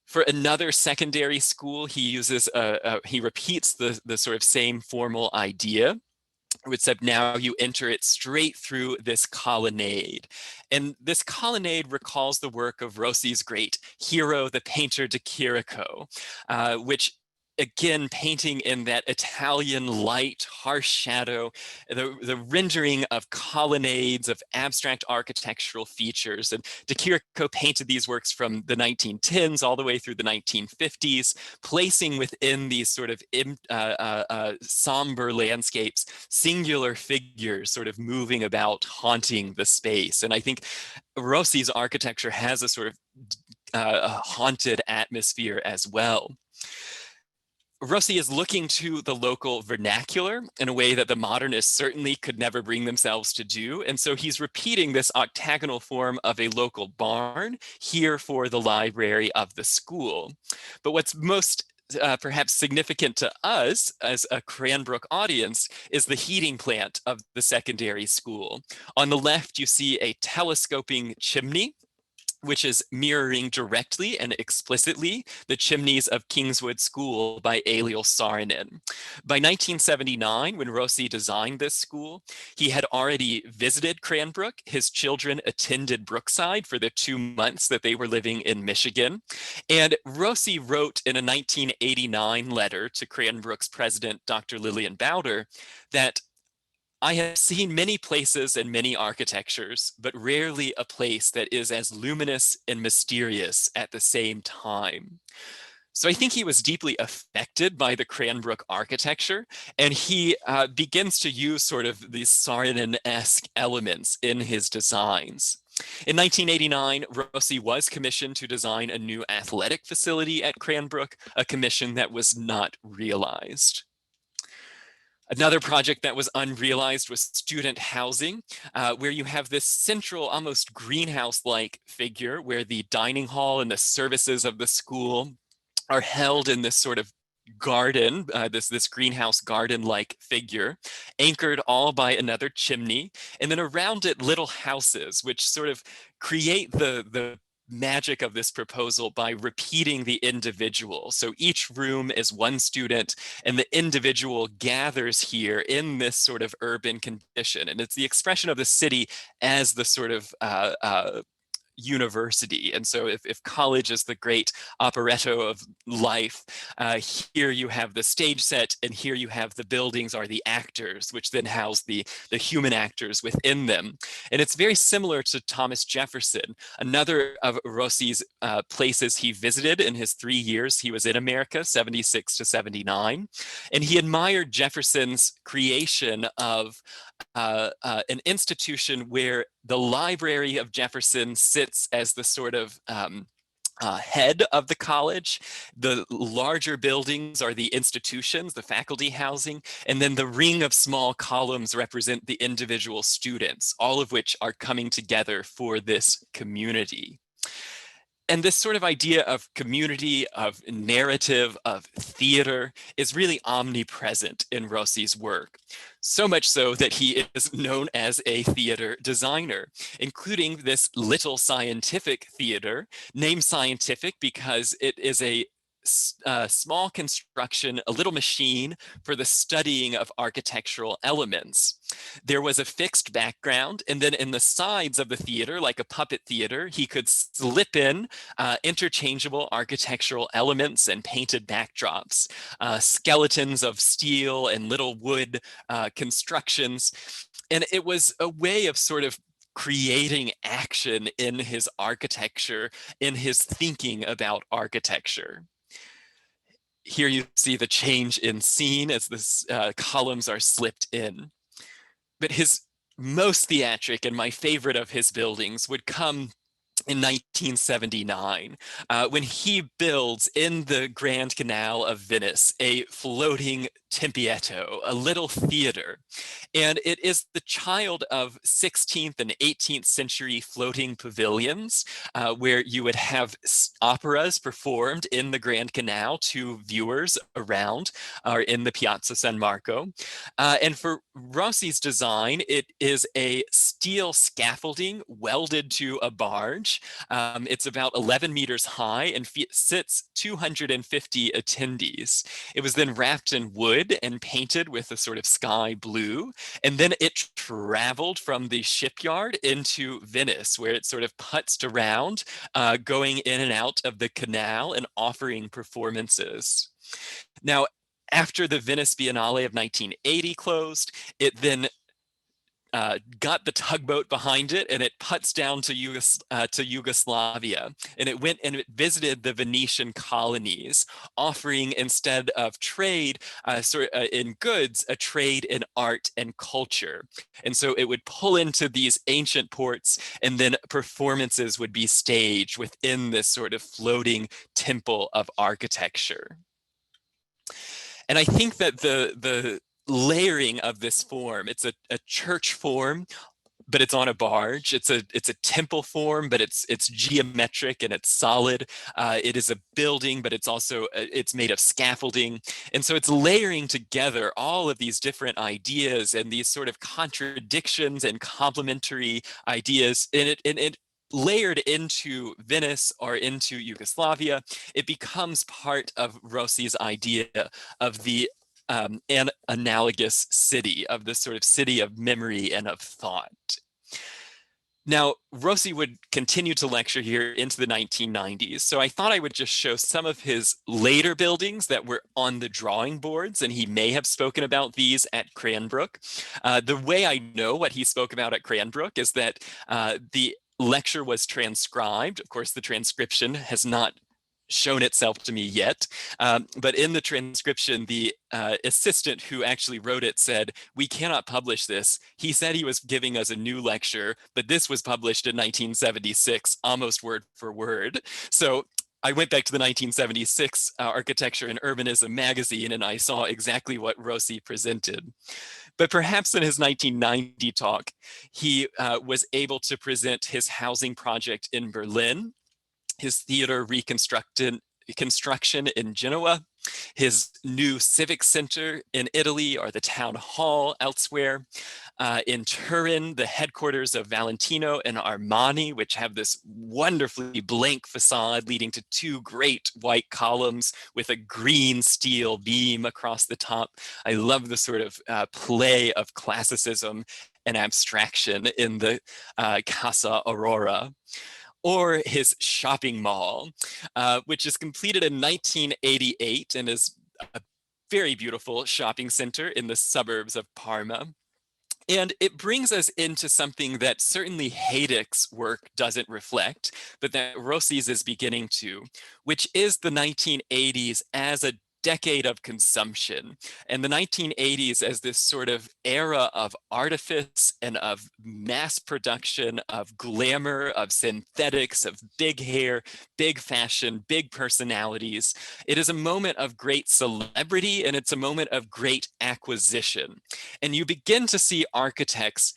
For another secondary school, he uses he repeats the sort of same formal idea, except now you enter it straight through this colonnade. And this colonnade recalls the work of Rossi's great hero, the painter de Chirico, which again, painting in that Italian light, harsh shadow, the rendering of colonnades, of abstract architectural features. And de Chirico painted these works from the 1910s all the way through the 1950s, placing within these sort of somber landscapes, singular figures sort of moving about, haunting the space. And I think Rossi's architecture has a sort of a haunted atmosphere as well. Rossi is looking to the local vernacular in a way that the modernists certainly could never bring themselves to do. And so he's repeating this octagonal form of a local barn here for the library of the school. But what's most perhaps significant to us as a Cranbrook audience is the heating plant of the secondary school. On the left, you see a telescoping chimney, which is mirroring directly and explicitly the chimneys of Kingswood School by Eliel Saarinen. By 1979, when Rossi designed this school, he had already visited Cranbrook. His children attended Brookside for the 2 months that they were living in Michigan. And Rossi wrote in a 1989 letter to Cranbrook's president, Dr. Lillian Bowder, that I have seen many places and many architectures, but rarely a place that is as luminous and mysterious at the same time. So I think he was deeply affected by the Cranbrook architecture, and he begins to use sort of these Saarinen-esque elements in his designs. In 1989, Rossi was commissioned to design a new athletic facility at Cranbrook, a commission that was not realized. Another project that was unrealized was student housing, where you have this central, almost greenhouse-like figure where the dining hall and the services of the school are held in this sort of garden, this greenhouse garden-like figure, anchored all by another chimney, and then around it little houses, which sort of create the magic of this proposal by repeating the individual. So each room is one student, and the individual gathers here in this sort of urban condition. And it's the expression of the city as the sort of university. And so if college is the great operetto of life, here you have the stage set, and here you have the buildings are the actors, which then house the human actors within them. And it's very similar to Thomas Jefferson, another of Rossi's places he visited in his 3 years he was in America, 76 to 79. And he admired Jefferson's creation of an institution where the library of Jefferson sits as the sort of head of the college. The larger buildings are the institutions, the faculty housing, and then the ring of small columns represent the individual students, all of which are coming together for this community. And this sort of idea of community, of narrative, of theater is really omnipresent in Rossi's work. So much so that he is known as a theater designer, including this little scientific theater, named scientific because it is a small construction, a little machine for the studying of architectural elements. There was a fixed background, and then in the sides of the theater, like a puppet theater, he could slip in interchangeable architectural elements and painted backdrops, skeletons of steel and little wood constructions. And it was a way of sort of creating action in his architecture, in his thinking about architecture. Here you see the change in scene as the columns are slipped in. But his most theatric and my favorite of his buildings would come in 1979, when he builds in the Grand Canal of Venice a floating tempietto, a little theater. And it is the child of 16th and 18th century floating pavilions, where you would have operas performed in the Grand Canal to viewers around, or in the Piazza San Marco. And for Rossi's design, it is a steel scaffolding welded to a barge. It's about 11 meters high and sits 250 attendees. It was then wrapped in wood and painted with a sort of sky blue. And then it traveled from the shipyard into Venice, where it sort of putzed around, going in and out of the canal and offering performances. Now, after the Venice Biennale of 1980 closed, it then got the tugboat behind it, and it puts down to Yugoslavia, and it went and it visited the Venetian colonies, offering, instead of trade in goods, a trade in art and culture. And so it would pull into these ancient ports, and then performances would be staged within this sort of floating temple of architecture. And I think that the layering of this form, it's a church form, but it's on a barge. It's a temple form, but it's geometric and it's solid. It is a building, but it's also it's made of scaffolding, and so it's layering together all of these different ideas and these sort of contradictions and complementary ideas. And it layered into Venice or into Yugoslavia, it becomes part of Rossi's idea of the an analogous city, of this sort of city of memory and of thought. Now, Rossi would continue to lecture here into the 1990s, so I thought I would just show some of his later buildings that were on the drawing boards, and he may have spoken about these at Cranbrook. The way I know what he spoke about at Cranbrook is that the lecture was transcribed. Of course, the transcription has not shown itself to me yet, but in the transcription, the assistant who actually wrote it said, "We cannot publish this. He said he was giving us a new lecture, but this was published in 1976, almost word for word." So I went back to the 1976 Architecture and Urbanism magazine, and I saw exactly what Rossi presented. But perhaps in his 1990 talk, he was able to present his housing project in Berlin, his theater construction in Genoa, his new civic center in Italy, or the town hall elsewhere. In Turin, the headquarters of Valentino and Armani, which have this wonderfully blank facade leading to two great white columns with a green steel beam across the top. I love the sort of play of classicism and abstraction in the Casa Aurora. Or his shopping mall, which is completed in 1988 and is a very beautiful shopping center in the suburbs of Parma. And it brings us into something that certainly Hejduk's work doesn't reflect, but that Rossi's is beginning to, which is the 1980s as a decade of consumption, and the 1980s as this sort of era of artifice and of mass production, of glamour, of synthetics, of big hair, big fashion, big personalities. It is a moment of great celebrity, and it's a moment of great acquisition. And you begin to see architects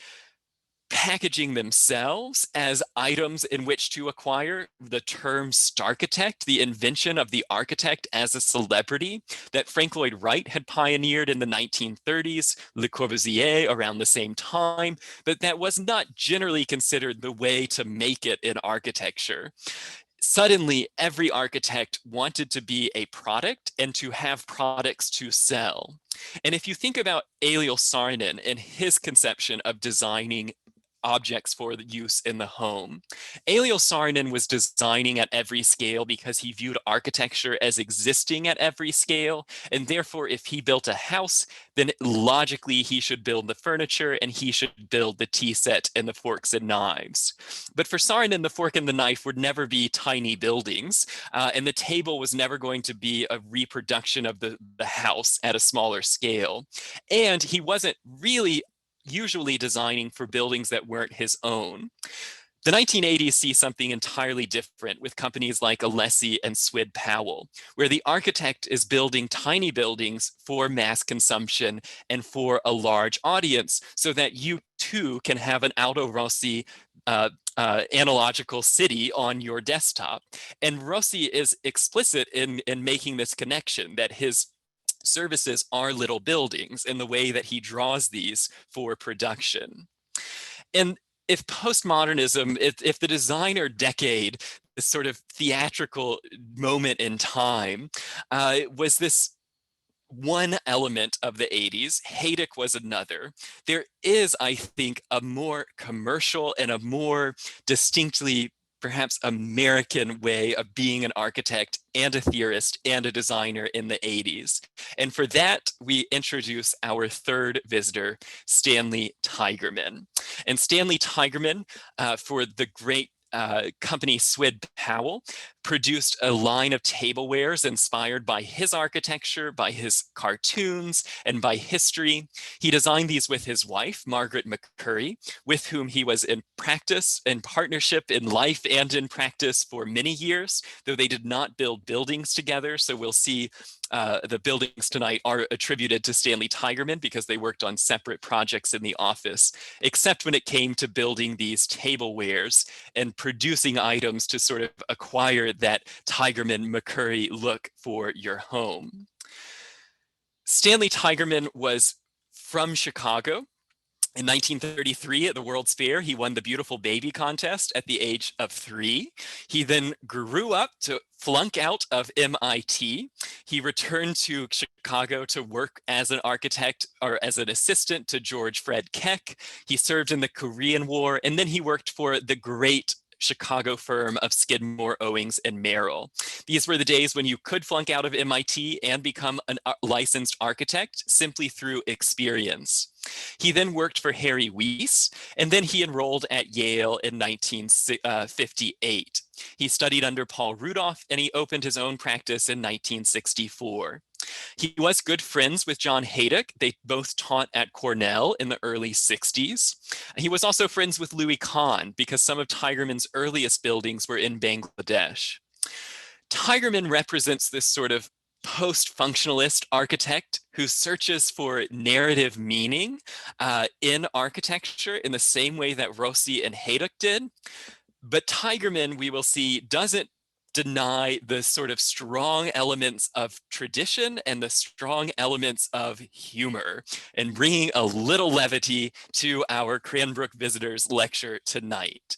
packaging themselves as items in which to acquire. The term starchitect, the invention of the architect as a celebrity that Frank Lloyd Wright had pioneered in the 1930s, Le Corbusier around the same time, but that was not generally considered the way to make it in architecture. Suddenly, every architect wanted to be a product and to have products to sell. And if you think about Eliel Saarinen and his conception of designing objects for the use in the home, Eliel Saarinen was designing at every scale because he viewed architecture as existing at every scale. And therefore, if he built a house, then logically he should build the furniture and he should build the tea set and the forks and knives. But for Saarinen, the fork and the knife would never be tiny buildings, and the table was never going to be a reproduction of the house at a smaller scale. And he wasn't really usually designing for buildings that weren't his own. The 1980s see something entirely different with companies like Alessi and Swid Powell, where the architect is building tiny buildings for mass consumption and for a large audience so that you too can have an Aldo Rossi analogical city on your desktop. And Rossi is explicit in making this connection that his services are little buildings in the way that he draws these for production. And if postmodernism, if the designer decade, this sort of theatrical moment in time, was this one element of the 80s, Hejduk was another. There is, I think, a more commercial and a more distinctly perhaps American way of being an architect and a theorist and a designer in the 80s. And for that, we introduce our third visitor, Stanley Tigerman. And Stanley Tigerman, for the great company Swid Powell, produced a line of tablewares inspired by his architecture, by his cartoons, and by history. He designed these with his wife, Margaret McCurry, with whom he was in practice, in partnership, in life and in practice for many years, though they did not build buildings together. So we'll see the buildings tonight are attributed to Stanley Tigerman because they worked on separate projects in the office, except when it came to building these tablewares and producing items to sort of acquire that Tigerman McCurry look for your home. Stanley Tigerman was from Chicago. In 1933 at the World's Fair, he won the Beautiful Baby contest at the age of 3. He then grew up to flunk out of MIT. He returned to Chicago to work as an architect or as an assistant to George Fred Keck. He served in the Korean War, and then he worked for the great Chicago firm of Skidmore, Owings, and Merrill. These were the days when you could flunk out of MIT and become a licensed architect simply through experience. He then worked for Harry Weiss, and then he enrolled at Yale in 1958. He studied under Paul Rudolph, and he opened his own practice in 1964. He was good friends with John Hejduk. They both taught at Cornell in the early 60s. He was also friends with Louis Kahn because some of Tigerman's earliest buildings were in Bangladesh. Tigerman represents this sort of post-functionalist architect who searches for narrative meaning in architecture in the same way that Rossi and Hejduk did. But Tigerman, we will see, doesn't deny the sort of strong elements of tradition and the strong elements of humor, and bringing a little levity to our Cranbrook visitors lecture tonight.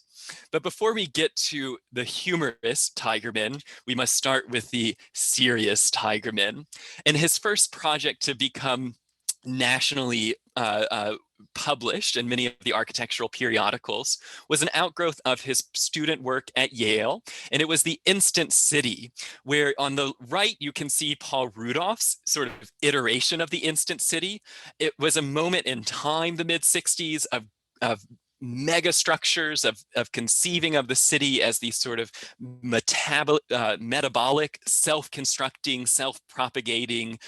But before we get to the humorous Tigerman, we must start with the serious Tigerman. And his first project to become nationally published in many of the architectural periodicals was an outgrowth of his student work at Yale, and it was the Instant City, where on the right you can see Paul Rudolph's sort of iteration of the Instant City. It was a moment in time, the mid-60s, of mega structures of conceiving of the city as these sort of metabolic, self-constructing, self-propagating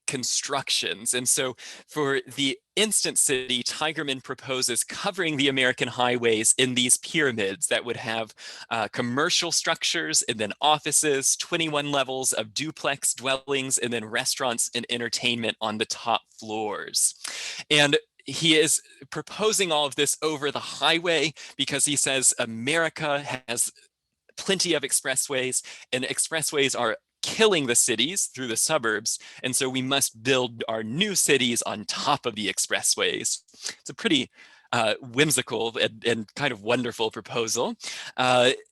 constructions. And so for the instant city, Tigerman proposes covering the American highways in these pyramids that would have commercial structures and then offices, 21 levels of duplex dwellings, and then restaurants and entertainment on the top floors. And he is proposing all of this over the highway because he says America has plenty of expressways, and expressways are killing the cities through the suburbs, and so we must build our new cities on top of the expressways. It's a pretty whimsical and kind of wonderful proposal.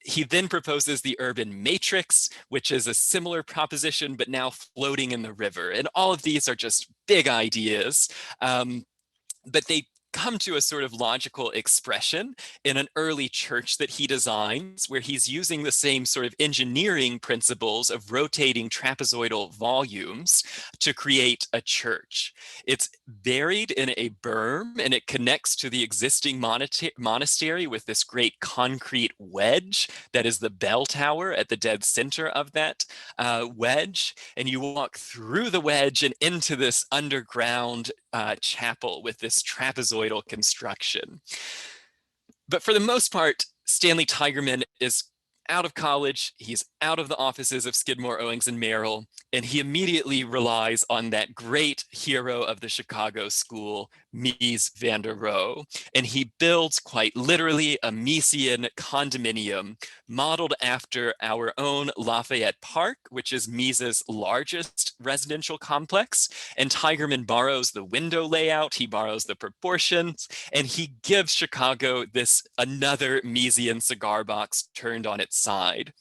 He then proposes the urban matrix, which is a similar proposition, but now floating in the river. And all of these are just big ideas. But they come to a sort of logical expression in an early church that he designs, where he's using the same sort of engineering principles of rotating trapezoidal volumes to create a church. It's buried in a berm, and it connects to the existing monastery with this great concrete wedge that is the bell tower at the dead center of that wedge. And you walk through the wedge and into this underground chapel with this trapezoidal construction. But for the most part, Stanley Tigerman is out of college, he's out of the offices of Skidmore, Owings, and Merrill, and he immediately relies on that great hero of the Chicago school, Mies van der Rohe. And he builds quite literally a Miesian condominium modeled after our own Lafayette Park, which is Mies's largest residential complex. And Tigerman borrows the window layout, he borrows the proportions, and he gives Chicago this another Miesian cigar box turned on its side.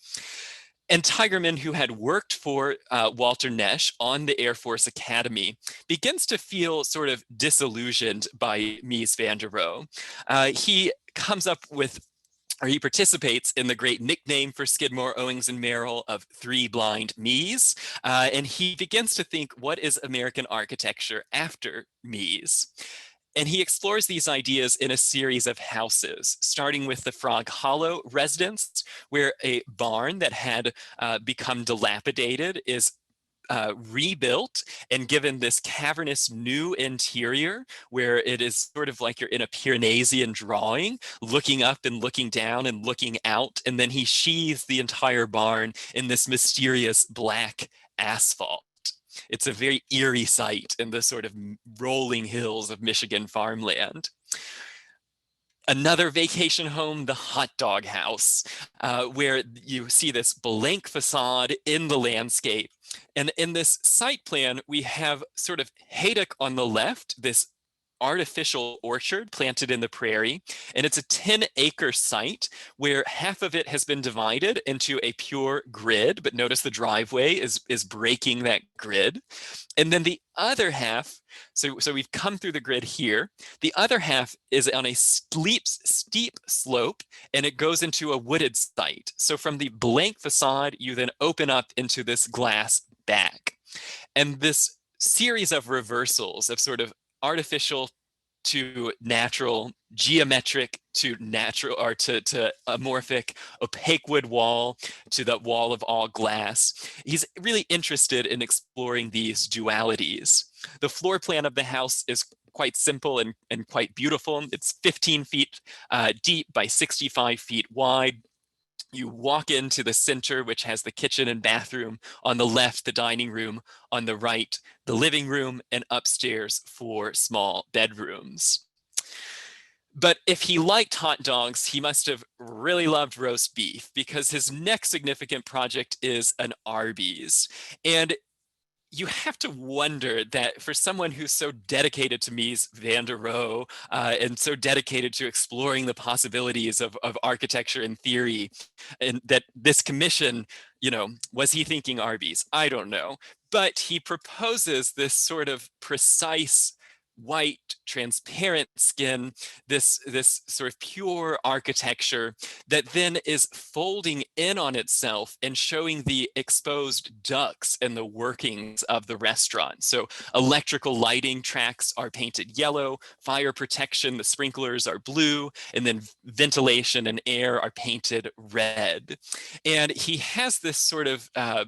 And Tigerman, who had worked for Walter Nesch on the Air Force Academy, begins to feel sort of disillusioned by Mies van der Rohe. He comes up with, or he participates in the great nickname for Skidmore, Owings, and Merrill of Three Blind Mies. And he begins to think, what is American architecture after Mies? And he explores these ideas in a series of houses, starting with the Frog Hollow residence, where a barn that had become dilapidated is rebuilt and given this cavernous new interior, where it is sort of like you're in a Piranesian drawing, looking up and looking down and looking out. And then he sheathes the entire barn in this mysterious black asphalt. It's a very eerie sight in the sort of rolling hills of Michigan farmland. Another vacation home, the Hot Dog House, where you see this blank facade in the landscape. And in this site plan, we have sort of Hejduk on the left, this artificial orchard planted in the prairie. And it's a 10-acre site where half of it has been divided into a pure grid, but notice the driveway is breaking that grid. And then the other half, so we've come through the grid here. The other half is on a steep slope, and it goes into a wooded site. So from the blank facade, you then open up into this glass back. And this series of reversals of sort of artificial to natural, geometric to natural, or to amorphic, opaque wood wall to the wall of all glass. He's really interested in exploring these dualities. The floor plan of the house is quite simple and quite beautiful. It's 15 feet deep by 65 feet wide. You walk into the center, which has the kitchen and bathroom. On the left, the dining room. On the right, the living room, and upstairs 4 small bedrooms. But if he liked hot dogs, he must have really loved roast beef, because his next significant project is an Arby's. And you have to wonder that for someone who's so dedicated to Mies van der Rohe and so dedicated to exploring the possibilities of architecture and theory, and that this commission, was he thinking Arby's? I don't know. But he proposes this sort of precise white, transparent skin, this sort of pure architecture that then is folding in on itself and showing the exposed ducts and the workings of the restaurant. So electrical lighting tracks are painted yellow, fire protection, the sprinklers are blue, and then ventilation and air are painted red. And he has this sort of uh,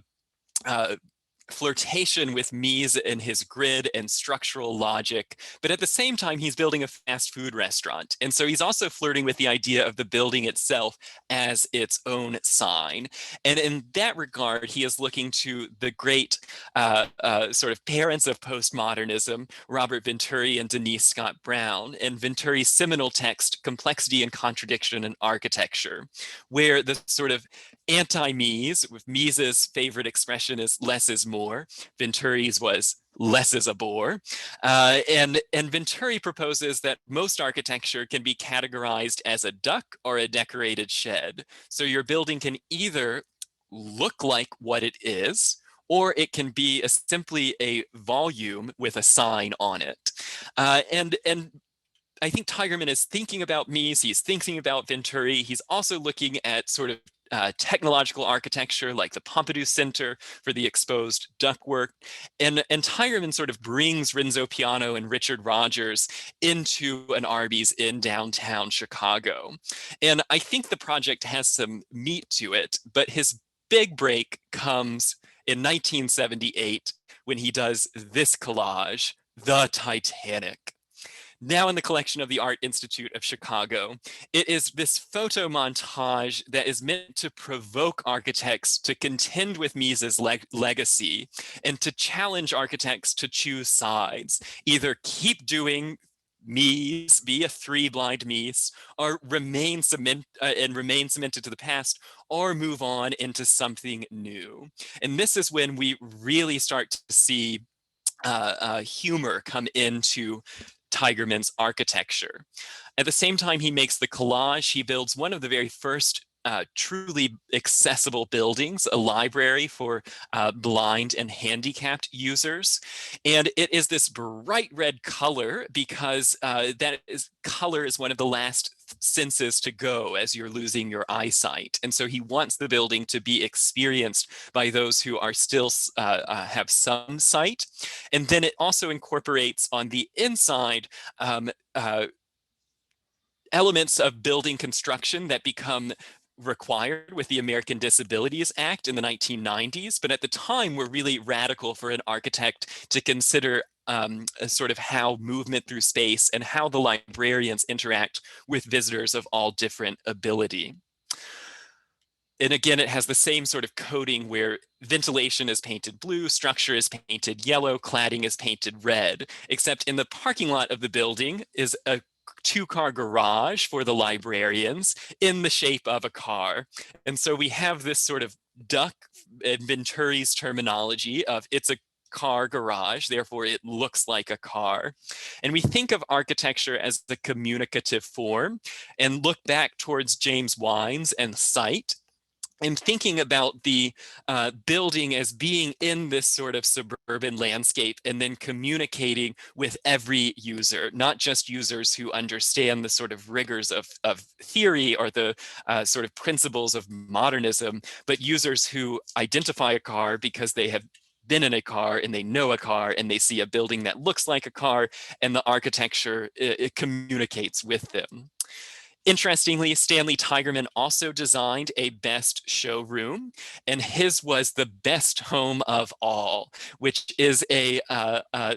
flirtation with Mies and his grid and structural logic, but at the same time, he's building a fast food restaurant. And so he's also flirting with the idea of the building itself as its own sign. And in that regard, he is looking to the great sort of parents of postmodernism, Robert Venturi and Denise Scott Brown, and Venturi's seminal text, Complexity and Contradiction in Architecture, where the sort of anti-Mies, with Mies's favorite expression is less is more. Venturi's was less is a bore. And Venturi proposes that most architecture can be categorized as a duck or a decorated shed. So your building can either look like what it is, or it can be simply a volume with a sign on it. And I think Tigerman is thinking about Mies, he's thinking about Venturi, he's also looking at sort of technological architecture like the Pompidou Center for the exposed ductwork. And Tigerman sort of brings Renzo Piano and Richard Rogers into an Arby's in downtown Chicago. And I think the project has some meat to it, but his big break comes in 1978 when he does this collage, The Titanic. Now in the collection of the Art Institute of Chicago, it is this photo montage that is meant to provoke architects to contend with Mies's legacy and to challenge architects to choose sides. Either keep doing Mies, be a three blind Mies, or remain cemented to the past, or move on into something new. And this is when we really start to see humor come into Tigerman's architecture. At the same time he makes the collage, he builds one of the very first truly accessible buildings, a library for blind and handicapped users. And it is this bright red color because color is one of the last senses to go as you're losing your eyesight. And so he wants the building to be experienced by those who are still have some sight. And then it also incorporates on the inside elements of building construction that become required with the American Disabilities Act in the 1990s, but at the time were really radical for an architect to consider sort of how movement through space and how the librarians interact with visitors of all different ability. And again, it has the same sort of coding where ventilation is painted blue, structure is painted yellow, cladding is painted red, except in the parking lot of the building is a two-car garage for the librarians in the shape of a car. And so we have this sort of duck in Venturi's terminology of it's a car garage, therefore it looks like a car. And we think of architecture as the communicative form and look back towards James Wines and sight, and thinking about the building as being in this sort of suburban landscape and then communicating with every user, not just users who understand the sort of rigors of theory or the sort of principles of modernism, but users who identify a car because they have been in a car and they know a car and they see a building that looks like a car, and the architecture, it communicates with them. Interestingly, Stanley Tigerman also designed a best showroom, and his was the best home of all, which is a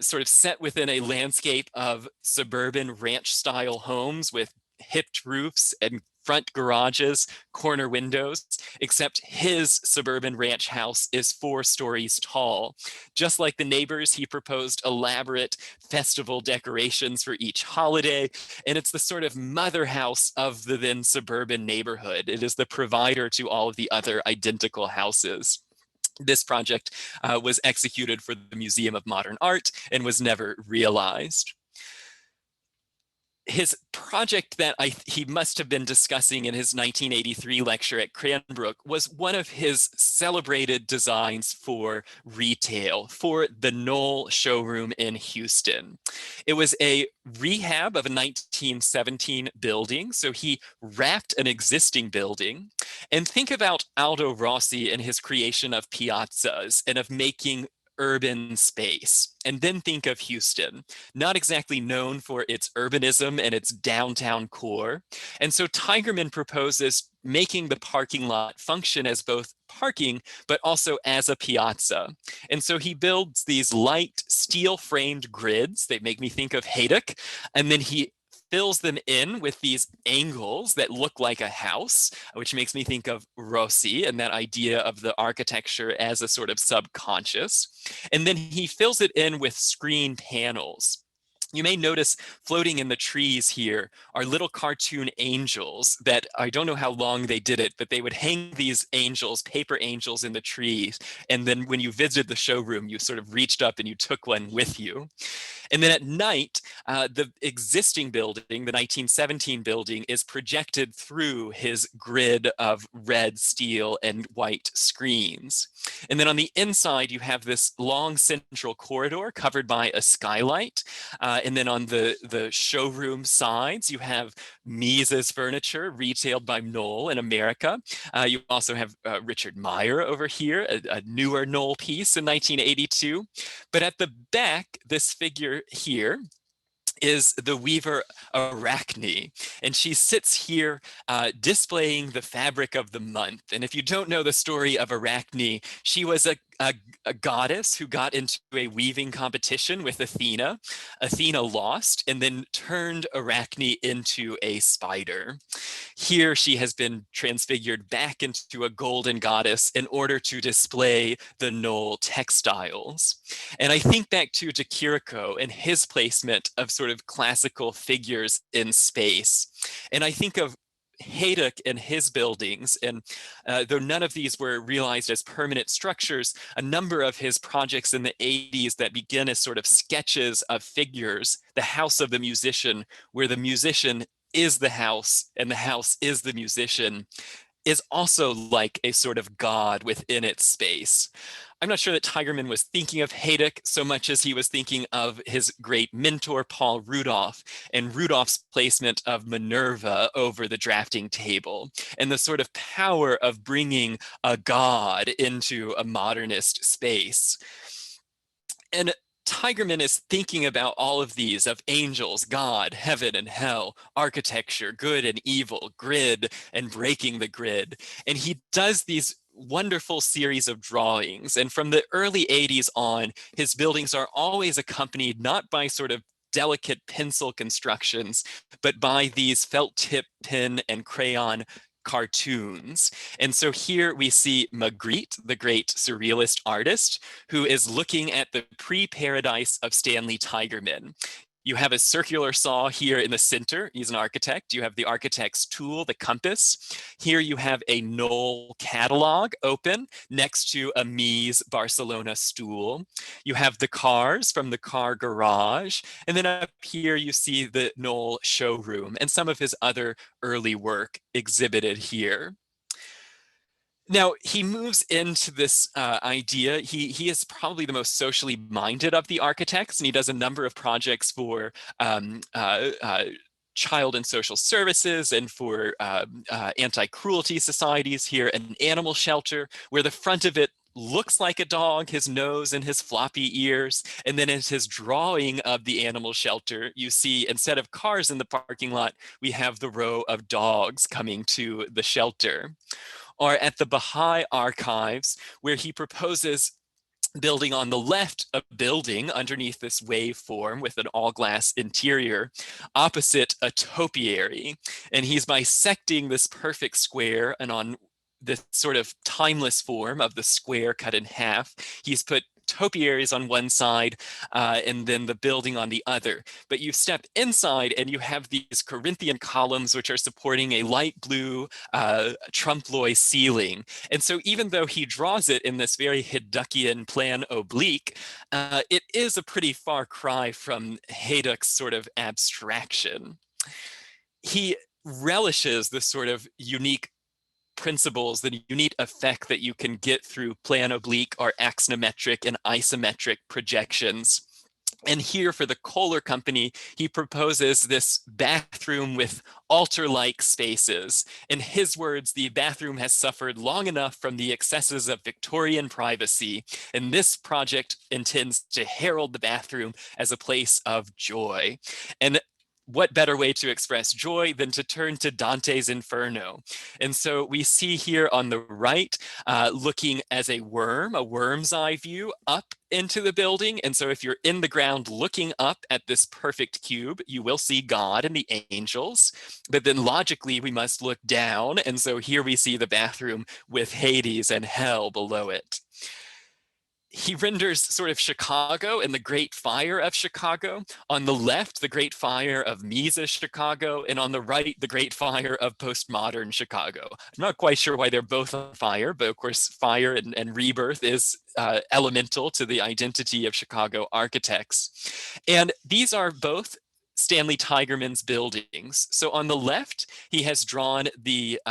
sort of set within a landscape of suburban ranch-style homes with hipped roofs and front garages, corner windows, except his suburban ranch house is 4 stories tall. Just like the neighbors, he proposed elaborate festival decorations for each holiday, and it's the sort of mother house of the then suburban neighborhood. It is the provider to all of the other identical houses. This project was executed for the Museum of Modern Art and was never realized. his project that he must have been discussing in his 1983 lecture at Cranbrook was one of his celebrated designs for retail, for the Knoll showroom in Houston. It was a rehab of a 1917 building, so he wrapped an existing building. And think about Aldo Rossi and his creation of piazzas and of making urban space. And then think of Houston, not exactly known for its urbanism and its downtown core. And so Tigerman proposes making the parking lot function as both parking, but also as a piazza. And so he builds these light steel framed grids. They make me think of Hejduk. And then he fills them in with these angles that look like a house, which makes me think of Rossi and that idea of the architecture as a sort of subconscious. And then he fills it in with screen panels. You may notice floating in the trees here are little cartoon angels that I don't know how long they did it, but they would hang these angels, paper angels in the trees. And then when you visited the showroom, you sort of reached up and you took one with you. And then at night, the existing building, the 1917 building, is projected through his grid of red steel and white screens. And then on the inside, you have this long central corridor covered by a skylight. And then on the showroom sides, you have Mises furniture retailed by Knoll in America. You also have Richard Meyer over here, a newer Knoll piece in 1982. But at the back, this figure here is the weaver Arachne, and she sits here displaying the fabric of the month. And if you don't know the story of Arachne, she was a goddess who got into a weaving competition with Athena. Athena lost and then turned Arachne into a spider. Here she has been transfigured back into a golden goddess in order to display the Knoll textiles. And I think back to De Chirico and his placement of sort of classical figures in space. And I think of Hejduk and his buildings, and though none of these were realized as permanent structures, a number of his projects in the 80s that begin as sort of sketches of figures, the house of the musician, where the musician is the house and the house is the musician, is also like a sort of god within its space. I'm not sure that Tigerman was thinking of Hejduk so much as he was thinking of his great mentor, Paul Rudolph, and Rudolph's placement of Minerva over the drafting table, and the sort of power of bringing a god into a modernist space. And Tigerman is thinking about all of these, of angels, God, heaven and hell, architecture, good and evil, grid and breaking the grid. And he does these wonderful series of drawings. And from the early 80s on, his buildings are always accompanied not by sort of delicate pencil constructions, but by these felt tip pen and crayon cartoons. And so here we see Magritte, the great surrealist artist, who is looking at the pre-paradise of Stanley Tigerman. You have a circular saw here in the center. He's an architect. You have the architect's tool, the compass. Here you have a Knoll catalog open next to a Mies Barcelona stool. You have the cars from the car garage. And then up here you see the Knoll showroom and some of his other early work exhibited here. Now, he moves into this idea. He is probably the most socially minded of the architects, and he does a number of projects for child and social services and for anti-cruelty societies. Here, an animal shelter where the front of it looks like a dog, his nose and his floppy ears. And then in his drawing of the animal shelter, you see instead of cars in the parking lot, we have the row of dogs coming to the shelter. Or at the Baha'i Archives, where he proposes building on the left a building underneath this waveform with an all-glass interior, opposite a topiary. And he's bisecting this perfect square, and on this sort of timeless form of the square cut in half, he's put topiaries on one side and then the building on the other. But you step inside and you have these Corinthian columns which are supporting a light blue trompe-l'oeil ceiling. And so even though he draws it in this very Heydukian plan oblique, it is a pretty far cry from Hejduk's sort of abstraction. He relishes the sort of unique principles, the unique effect that you can get through plan oblique or axonometric and isometric projections. And here for the Kohler Company, he proposes this bathroom with altar-like spaces. In his words, the bathroom has suffered long enough from the excesses of Victorian privacy, and this project intends to herald the bathroom as a place of joy. And what better way to express joy than to turn to Dante's Inferno? And so we see here on the right, looking as a worm's eye view up into the building. And so if you're in the ground looking up at this perfect cube, you will see God and the angels. But then logically, we must look down. And so here we see the bathroom with Hades and hell below it. He renders sort of Chicago and the Great Fire of Chicago. On the left, the Great Fire of Mises Chicago, and on the right, the Great Fire of postmodern Chicago. I'm not quite sure why they're both on fire, but of course, fire and rebirth is elemental to the identity of Chicago architects. And these are both Stanley Tigerman's buildings. So on the left, he has drawn the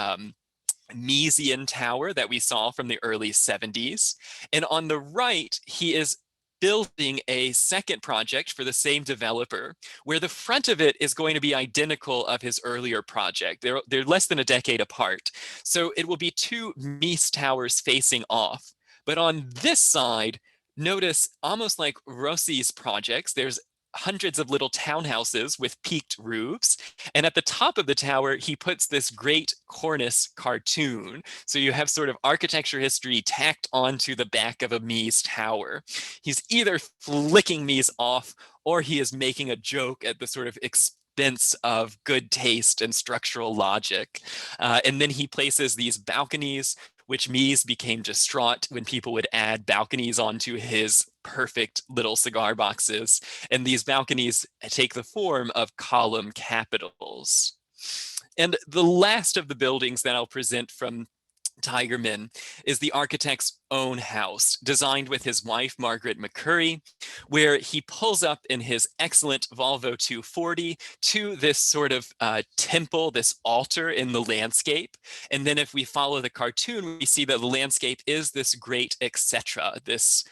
Misesian Tower that we saw from the early 70s. And on the right, he is building a second project for the same developer, where the front of it is going to be identical of his earlier project. They're less than a decade apart. So it will be two Mies towers facing off. But on this side, notice almost like Rossi's projects, there's hundreds of little townhouses with peaked roofs. And at the top of the tower, he puts this great cornice cartoon. So you have sort of architecture history tacked onto the back of a Mies tower. He's either flicking Mies off or he is making a joke at the sort of expense of good taste and structural logic. And then he places these balconies, which Mies became distraught when people would add balconies onto his perfect little cigar boxes. And these balconies take the form of column capitals. And the last of the buildings that I'll present from Tigerman is the architect's own house, designed with his wife, Margaret McCurry, where he pulls up in his excellent Volvo 240 to this sort of temple, this altar in the landscape. And then if we follow the cartoon, we see that the landscape is this great etc., this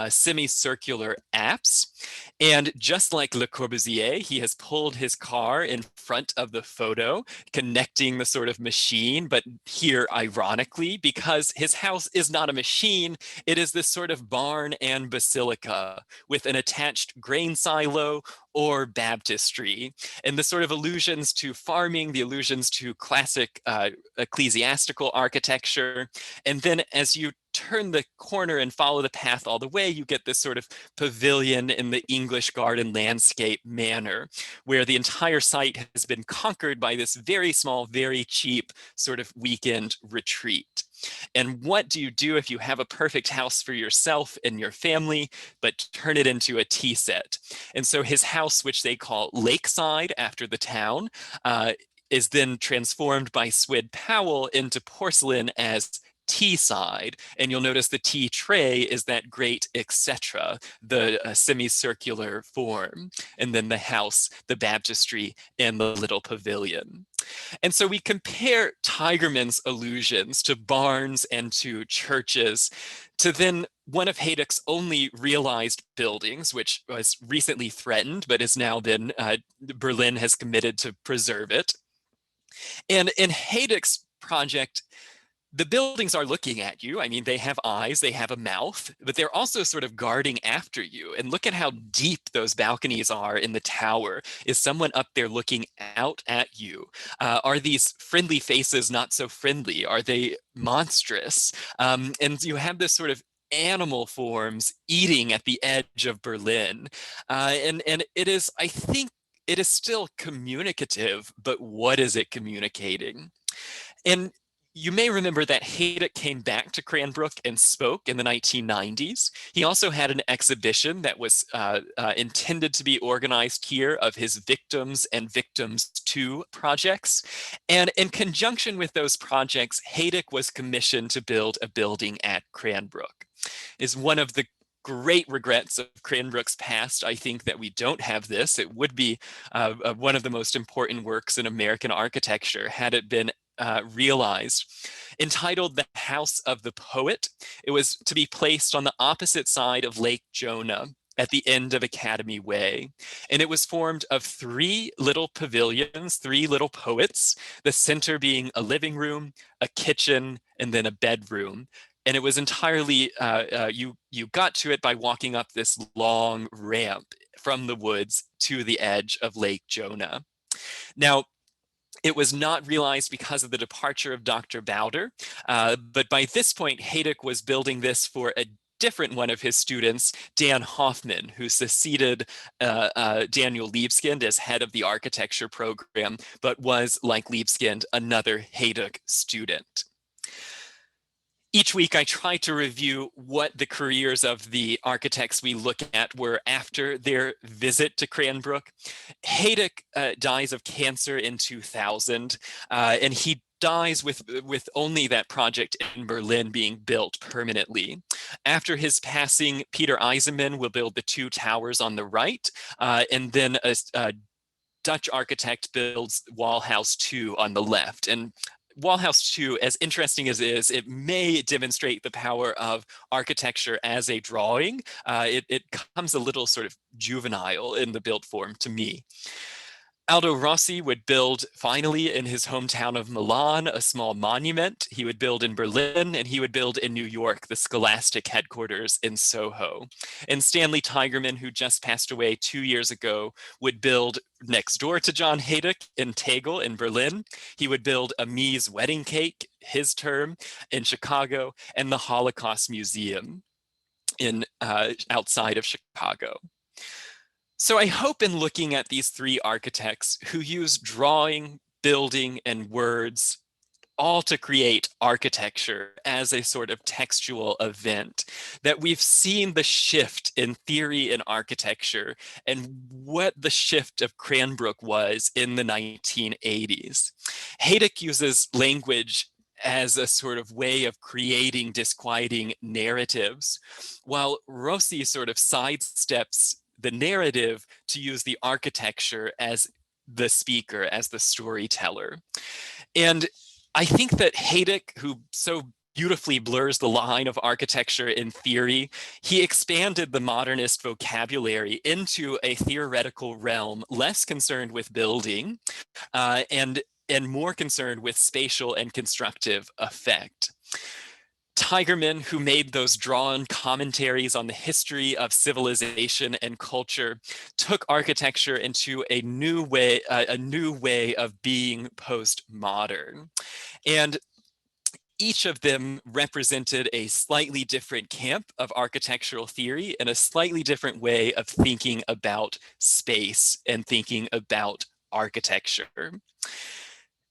semicircular apse. And just like Le Corbusier, he has pulled his car in front of the photo, connecting the sort of machine, but here, ironically, because his house is not a machine, it is this sort of barn and basilica with an attached grain silo or baptistry. And the sort of allusions to farming, the allusions to classic ecclesiastical architecture. And then as you turn the corner and follow the path all the way, you get this sort of pavilion in the English garden landscape manner, where the entire site has been conquered by this very small, very cheap sort of weekend retreat. And what do you do if you have a perfect house for yourself and your family, but turn it into a tea set? And so his house, which they call Lakeside after the town, is then transformed by Swid Powell into porcelain as Teesside. And you'll notice the tea tray is that great etc., the semicircular form. And then the house, the baptistry, and the little pavilion. And so we compare Tigerman's allusions to barns and to churches to then one of Hejduk's only realized buildings, which was recently threatened, but has now been, Berlin has committed to preserve it. And in Hejduk's project, the buildings are looking at you. I mean, they have eyes, they have a mouth, but they're also sort of guarding after you. And look at how deep those balconies are in the tower. Is someone up there looking out at you? Are these friendly faces not so friendly? Are they monstrous? And you have this sort of animal forms eating at the edge of Berlin. And it is, I think, it is still communicative, but what is it communicating? And you may remember that Hejduk came back to Cranbrook and spoke in the 1990s. He also had an exhibition that was intended to be organized here of his Victims and Victims 2 projects. And in conjunction with those projects, Hejduk was commissioned to build a building at Cranbrook. Is one of the great regrets of Cranbrook's past, I think that we don't have this. It would be one of the most important works in American architecture had it been realized. Entitled The House of the Poet, it was to be placed on the opposite side of Lake Jonah at the end of Academy Way. And it was formed of 3 little pavilions, 3 little poets, the center being a living room, a kitchen, and then a bedroom. And it was entirely, you got to it by walking up this long ramp from the woods to the edge of Lake Jonah. Now, it was not realized because of the departure of Dr. Bowder, but by this point, Hejduk was building this for a different one of his students, Dan Hoffman, who succeeded Daniel Libeskind as head of the architecture program, but was, like Libeskind, another Hejduk student. Each week, I try to review what the careers of the architects we look at were after their visit to Cranbrook. Hejduk dies of cancer in 2000, and he dies with only that project in Berlin being built permanently. After his passing, Peter Eisenman will build the 2 towers on the right, and then a Dutch architect builds Wall House 2 on the left. And Wall House 2, as interesting as it is, it may demonstrate the power of architecture as a drawing. It comes a little sort of juvenile in the built form to me. Aldo Rossi would build, finally, in his hometown of Milan, a small monument. He would build in Berlin, and he would build in New York, the Scholastic headquarters in Soho. And Stanley Tigerman, who just passed away 2 years ago, would build next door to John Hejduk in Tegel in Berlin. He would build a Mies wedding cake, his term, in Chicago, and the Holocaust Museum in outside of Chicago. So I hope in looking at these 3 architects who use drawing, building, and words all to create architecture as a sort of textual event, that we've seen the shift in theory in architecture and what the shift of Cranbrook was in the 1980s. Hejduk uses language as a sort of way of creating disquieting narratives, while Rossi sort of sidesteps the narrative to use the architecture as the speaker, as the storyteller. And I think that Hejduk, who so beautifully blurs the line of architecture in theory, he expanded the modernist vocabulary into a theoretical realm less concerned with building and more concerned with spatial and constructive effect. Tigerman, who made those drawn commentaries on the history of civilization and culture, took architecture into a new way of being postmodern. And each of them represented a slightly different camp of architectural theory and a slightly different way of thinking about space and thinking about architecture.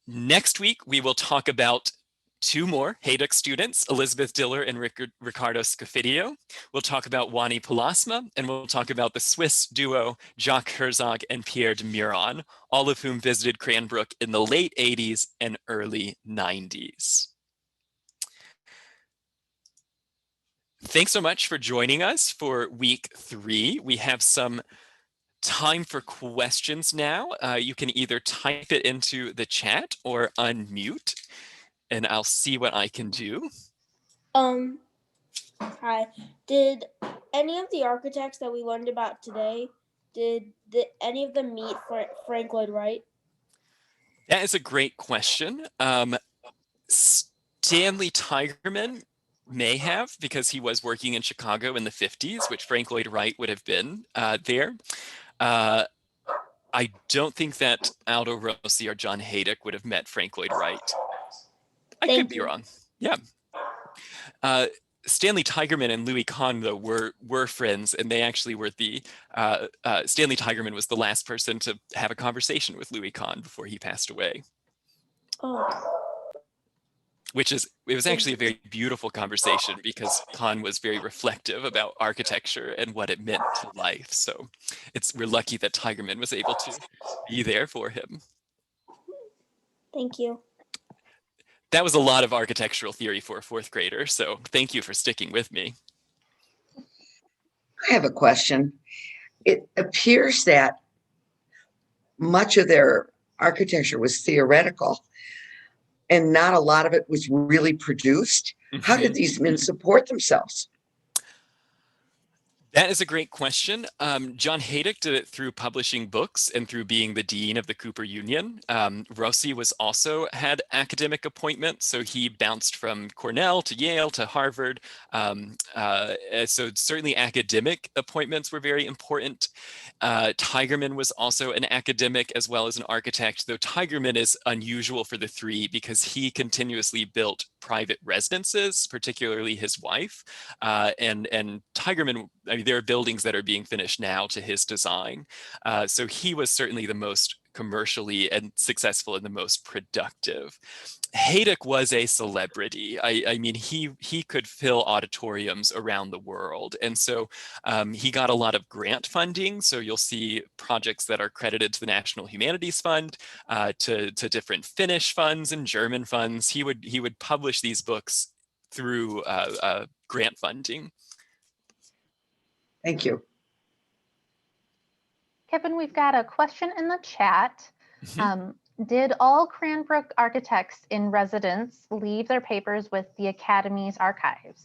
Next week, we will talk about 2 more Hejduk students, Elizabeth Diller and Ricardo Scofidio. We'll talk about Wani Palasma, and we'll talk about the Swiss duo Jacques Herzog and Pierre de Meuron, all of whom visited Cranbrook in the late 80s and early 90s. Thanks so much for joining us for week 3. We have some time for questions now. You can either type it into the chat or unmute, and I'll see what I can do. Hi. Did any of the architects that we learned about today, did any of them meet Frank Lloyd Wright? That is a great question. Stanley Tigerman may have, because he was working in Chicago in the 50s, which Frank Lloyd Wright would have been there. I don't think that Aldo Rossi or John Hejduk would have met Frank Lloyd Wright. I could be wrong. Yeah. Stanley Tigerman and Louis Kahn, though, were friends, and they actually were Stanley Tigerman was the last person to have a conversation with Louis Kahn before he passed away. Oh. It was actually a very beautiful conversation because Kahn was very reflective about architecture and what it meant to life. So we're lucky that Tigerman was able to be there for him. Thank you. That was a lot of architectural theory for a 4th grader, so thank you for sticking with me. I have a question. It appears that much of their architecture was theoretical and not a lot of it was really produced. How did these men support themselves? That is a great question. John Hejduk did it through publishing books and through being the dean of the Cooper Union. Rossi was also had academic appointments, so he bounced from Cornell to Yale to Harvard. So certainly academic appointments were very important. Tigerman was also an academic as well as an architect, though Tigerman is unusual for the three because he continuously built private residences, particularly his wife. And Tigerman, I mean, there are buildings that are being finished now to his design. So he was certainly the most commercially and successful and the most productive. Hejduk was a celebrity. I mean, he could fill auditoriums around the world. And so he got a lot of grant funding. So you'll see projects that are credited to the National Humanities Fund, to different Finnish funds and German funds. He would publish these books through grant funding. Thank you. Kevin, we've got a question in the chat. Did all Cranbrook architects in residence leave their papers with the Academy's archives?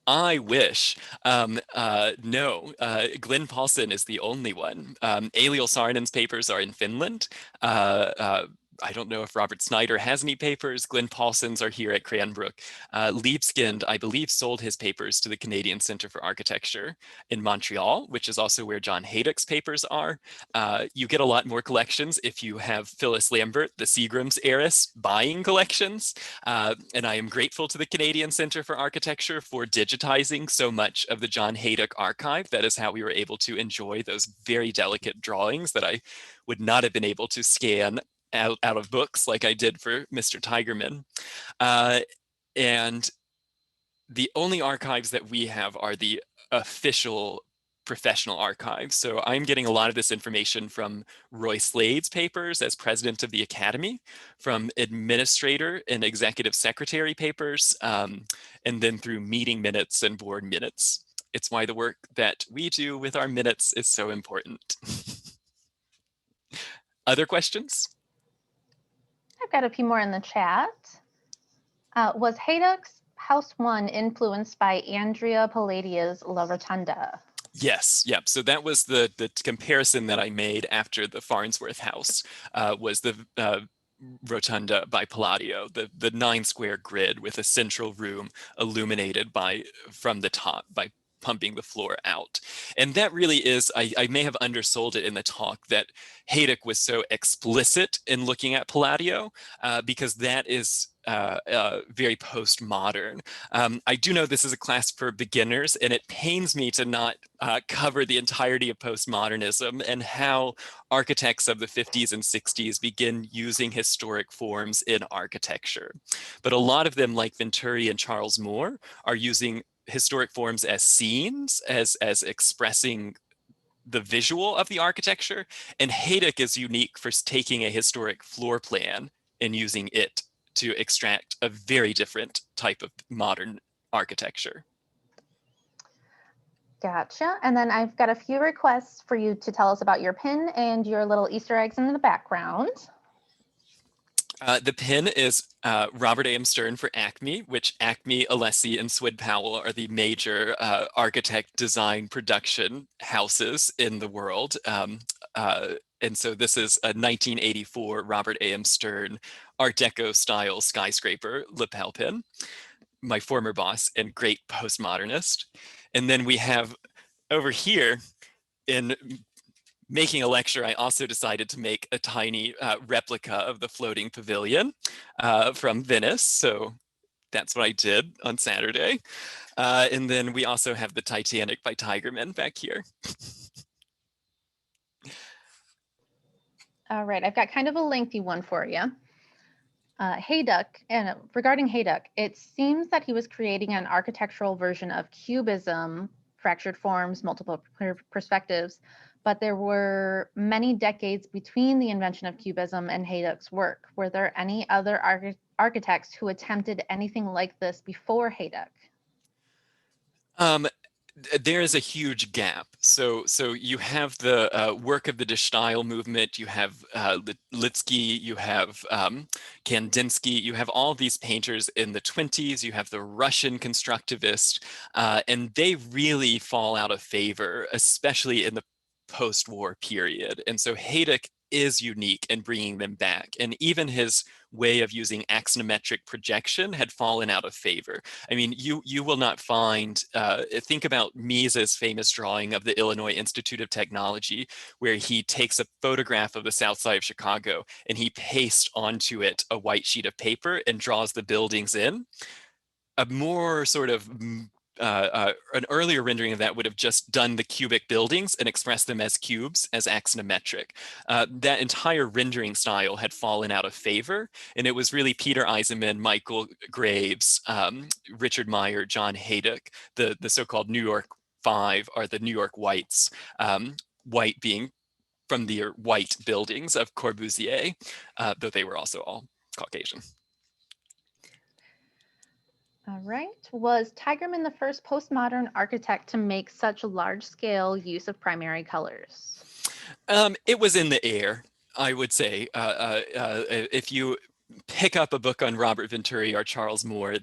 I wish. No, Glenn Paulsen is the only one. Eliel Saarinen's papers are in Finland. I don't know if Robert Snyder has any papers. Glenn Paulsen's are here at Cranbrook. Libeskind, I believe, sold his papers to the Canadian Centre for Architecture in Montreal, which is also where John Hejduk's papers are. You get a lot more collections if you have Phyllis Lambert, the Seagram's heiress, buying collections. And I am grateful to the Canadian Centre for Architecture for digitizing so much of the John Hejduk archive. That is how we were able to enjoy those very delicate drawings that I would not have been able to scan out of books like I did for Mr. Tigerman. And the only archives that we have are the official professional archives. So I'm getting a lot of this information from Roy Slade's papers as president of the Academy, from administrator and executive secretary papers, and then through meeting minutes and board minutes. It's why the work that we do with our minutes is so important. Other questions? I've got a few more in the chat. Was Hejduk's House 1 influenced by Andrea Palladia's La Rotunda? Yes, yep. So that was the comparison that I made after the Farnsworth House, was the Rotunda by Palladio, the 9-square grid with a central room illuminated from the top by pumping the floor out. And that really is, I may have undersold it in the talk, that Hejduk was so explicit in looking at Palladio, because that is very postmodern. I do know this is a class for beginners, and it pains me to not cover the entirety of postmodernism and how architects of the 50s and 60s begin using historic forms in architecture. But a lot of them, like Venturi and Charles Moore, are using historic forms as scenes, as expressing the visual of the architecture. And Hejduk is unique for taking a historic floor plan and using it to extract a very different type of modern architecture. Gotcha. And then I've got a few requests for you to tell us about your pin and your little Easter eggs in the background. The pin is Robert A.M. Stern for Acme, which Acme, Alessi, and Swid Powell are the major architect, design, production houses in the world. And so this is a 1984 Robert A.M. Stern Art Deco style skyscraper lapel pin, my former boss and great postmodernist. And then we have over here, in making a lecture, I also decided to make a tiny replica of the floating pavilion from Venice. So that's what I did on Saturday. And then we also have the Titanic by Tigerman back here. All right, I've got kind of a lengthy one for you. Hejduk, and regarding Hejduk, it seems that he was creating an architectural version of Cubism, fractured forms, multiple perspectives, but there were many decades between the invention of Cubism and Hejduk's work. Were there any other architects who attempted anything like this before Hejduk? There is a huge gap. So you have the work of the De Stijl movement, you have Libeskind, you have Kandinsky, you have all these painters in the 20s, you have the Russian constructivists, and they really fall out of favor, especially in the post-war period. And so Hejduk is unique in bringing them back. And even his way of using axonometric projection had fallen out of favor. I mean, you will not find, think about Mises' famous drawing of the Illinois Institute of Technology, where he takes a photograph of the South Side of Chicago and he pastes onto it a white sheet of paper and draws the buildings in. A more sort of an earlier rendering of that would have just done the cubic buildings and expressed them as cubes, as axonometric. That entire rendering style had fallen out of favor, and it was really Peter Eisenman, Michael Graves, Richard Meyer, John Hejduk, the so-called New York Five, are the New York Whites, white being from the white buildings of Corbusier, though they were also all Caucasian. All right. Was Tigerman the first postmodern architect to make such large-scale use of primary colors? It was in the air, I would say. If you pick up a book on Robert Venturi or Charles Moore,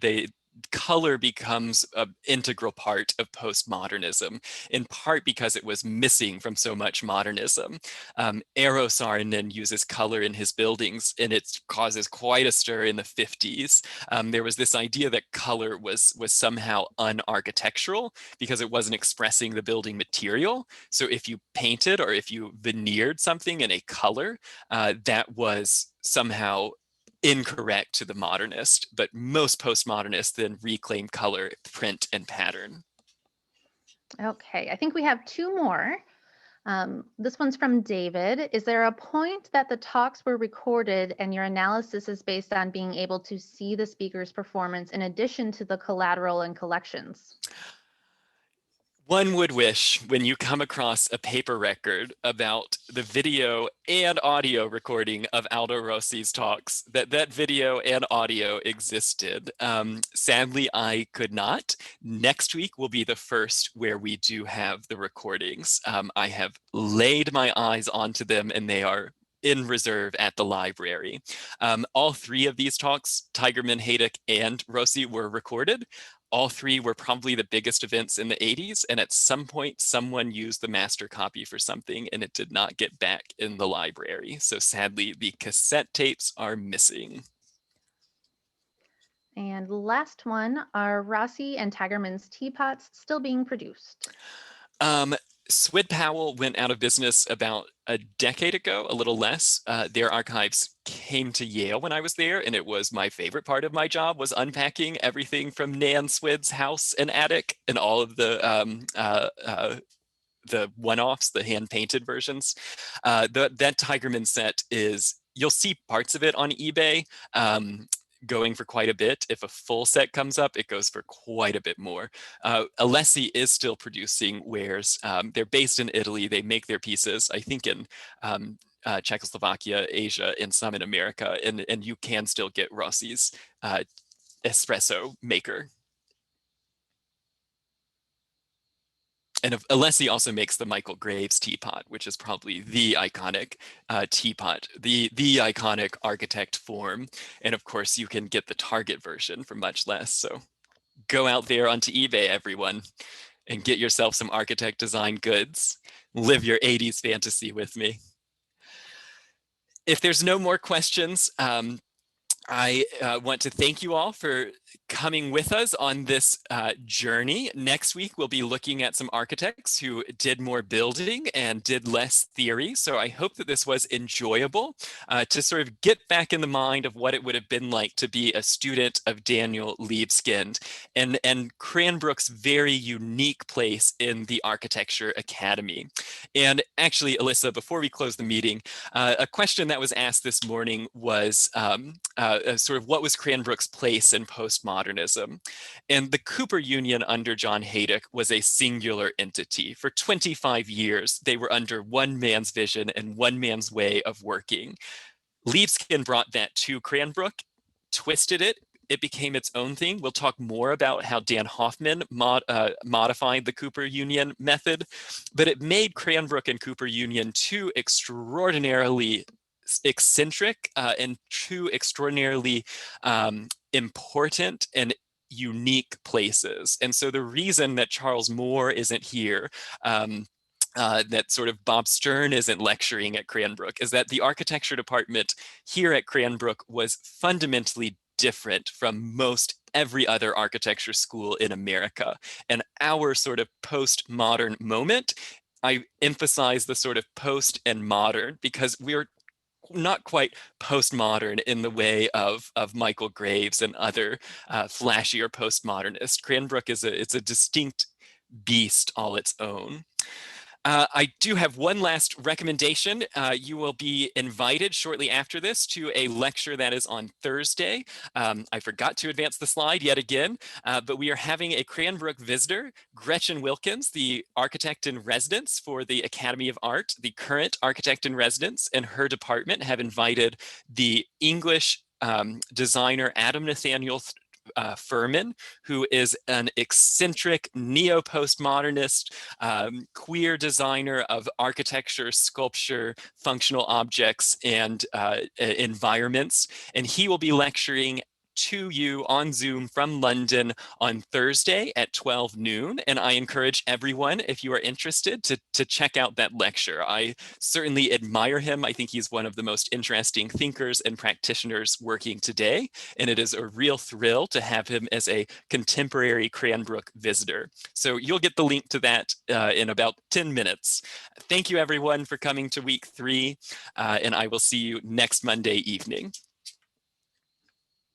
color becomes an integral part of postmodernism, in part because it was missing from so much modernism. Eero Saarinen uses color in his buildings, and it causes quite a stir in the 50s. There was this idea that color was somehow unarchitectural because it wasn't expressing the building material. So if you painted or if you veneered something in a color, that was somehow incorrect to the modernist, but most postmodernists then reclaim color, print, and pattern. Okay, I think we have two more. This one's from David. Is there a point that the talks were recorded and your analysis is based on being able to see the speaker's performance in addition to the collateral and collections? One would wish, when you come across a paper record about the video and audio recording of Aldo Rossi's talks, that video and audio existed. Sadly, I could not. Next week will be the first where we do have the recordings. I have laid my eyes onto them, and they are in reserve at the library. All three of these talks, Tigerman, Hejduk, and Rossi, were recorded. All three were probably the biggest events in the 80s, and at some point someone used the master copy for something and it did not get back in the library. So sadly, the cassette tapes are missing. And last one, are Rossi and Tigerman's teapots still being produced? Swid Powell went out of business about a decade ago, a little less. Their archives came to Yale when I was there, and it was my favorite part of my job, was unpacking everything from Nan Swid's house and attic and all of the one-offs, the hand-painted versions. That Tigerman set is, you'll see parts of it on eBay, going for quite a bit. If a full set comes up, it goes for quite a bit more. Alessi is still producing wares. They're based in Italy. They make their pieces, I think, in Czechoslovakia, Asia, and some in America. And you can still get Rossi's espresso maker. And Alessi also makes the Michael Graves teapot, which is probably the iconic teapot, the iconic architect form. And of course, you can get the Target version for much less. So go out there onto eBay, everyone, and get yourself some architect design goods. Live your 80s fantasy with me. If there's no more questions, I want to thank you all for coming with us on this journey. Next week, we'll be looking at some architects who did more building and did less theory. So I hope that this was enjoyable to sort of get back in the mind of what it would have been like to be a student of Daniel Libeskind and Cranbrook's very unique place in the Architecture Academy. And actually, Alyssa, before we close the meeting, a question that was asked this morning was sort of what was Cranbrook's place in postmodernism? And the Cooper Union under John Hejduk was a singular entity. For 25 years, they were under one man's vision and one man's way of working. Libeskind brought that to Cranbrook, twisted it, it became its own thing. We'll talk more about how Dan Hoffman modified the Cooper Union method, but it made Cranbrook and Cooper Union two extraordinarily eccentric and two extraordinarily important and unique places. And so the reason that Charles Moore isn't here, that sort of Bob Stern isn't lecturing at Cranbrook, is that the architecture department here at Cranbrook was fundamentally different from most every other architecture school in America. And our sort of postmodern moment, I emphasize the sort of post and modern because we're not quite postmodern in the way of Michael Graves and other flashier postmodernists. Cranbrook is it's a distinct beast all its own. I do have one last recommendation. You will be invited shortly after this to a lecture that is on Thursday. I forgot to advance the slide yet again, but we are having a Cranbrook visitor, Gretchen Wilkins, the architect in residence for the Academy of Art. The current architect in residence and her department have invited the English designer Adam Nathaniel Furman, who is an eccentric neo-postmodernist queer designer of architecture, sculpture, functional objects, and environments. And he will be lecturing to you on Zoom from London on Thursday at 12 noon. And I encourage everyone, if you are interested, to check out that lecture. I certainly admire him. I think he's one of the most interesting thinkers and practitioners working today. And it is a real thrill to have him as a contemporary Cranbrook visitor. So you'll get the link to that in about 10 minutes. Thank you everyone for coming to week 3. And I will see you next Monday evening.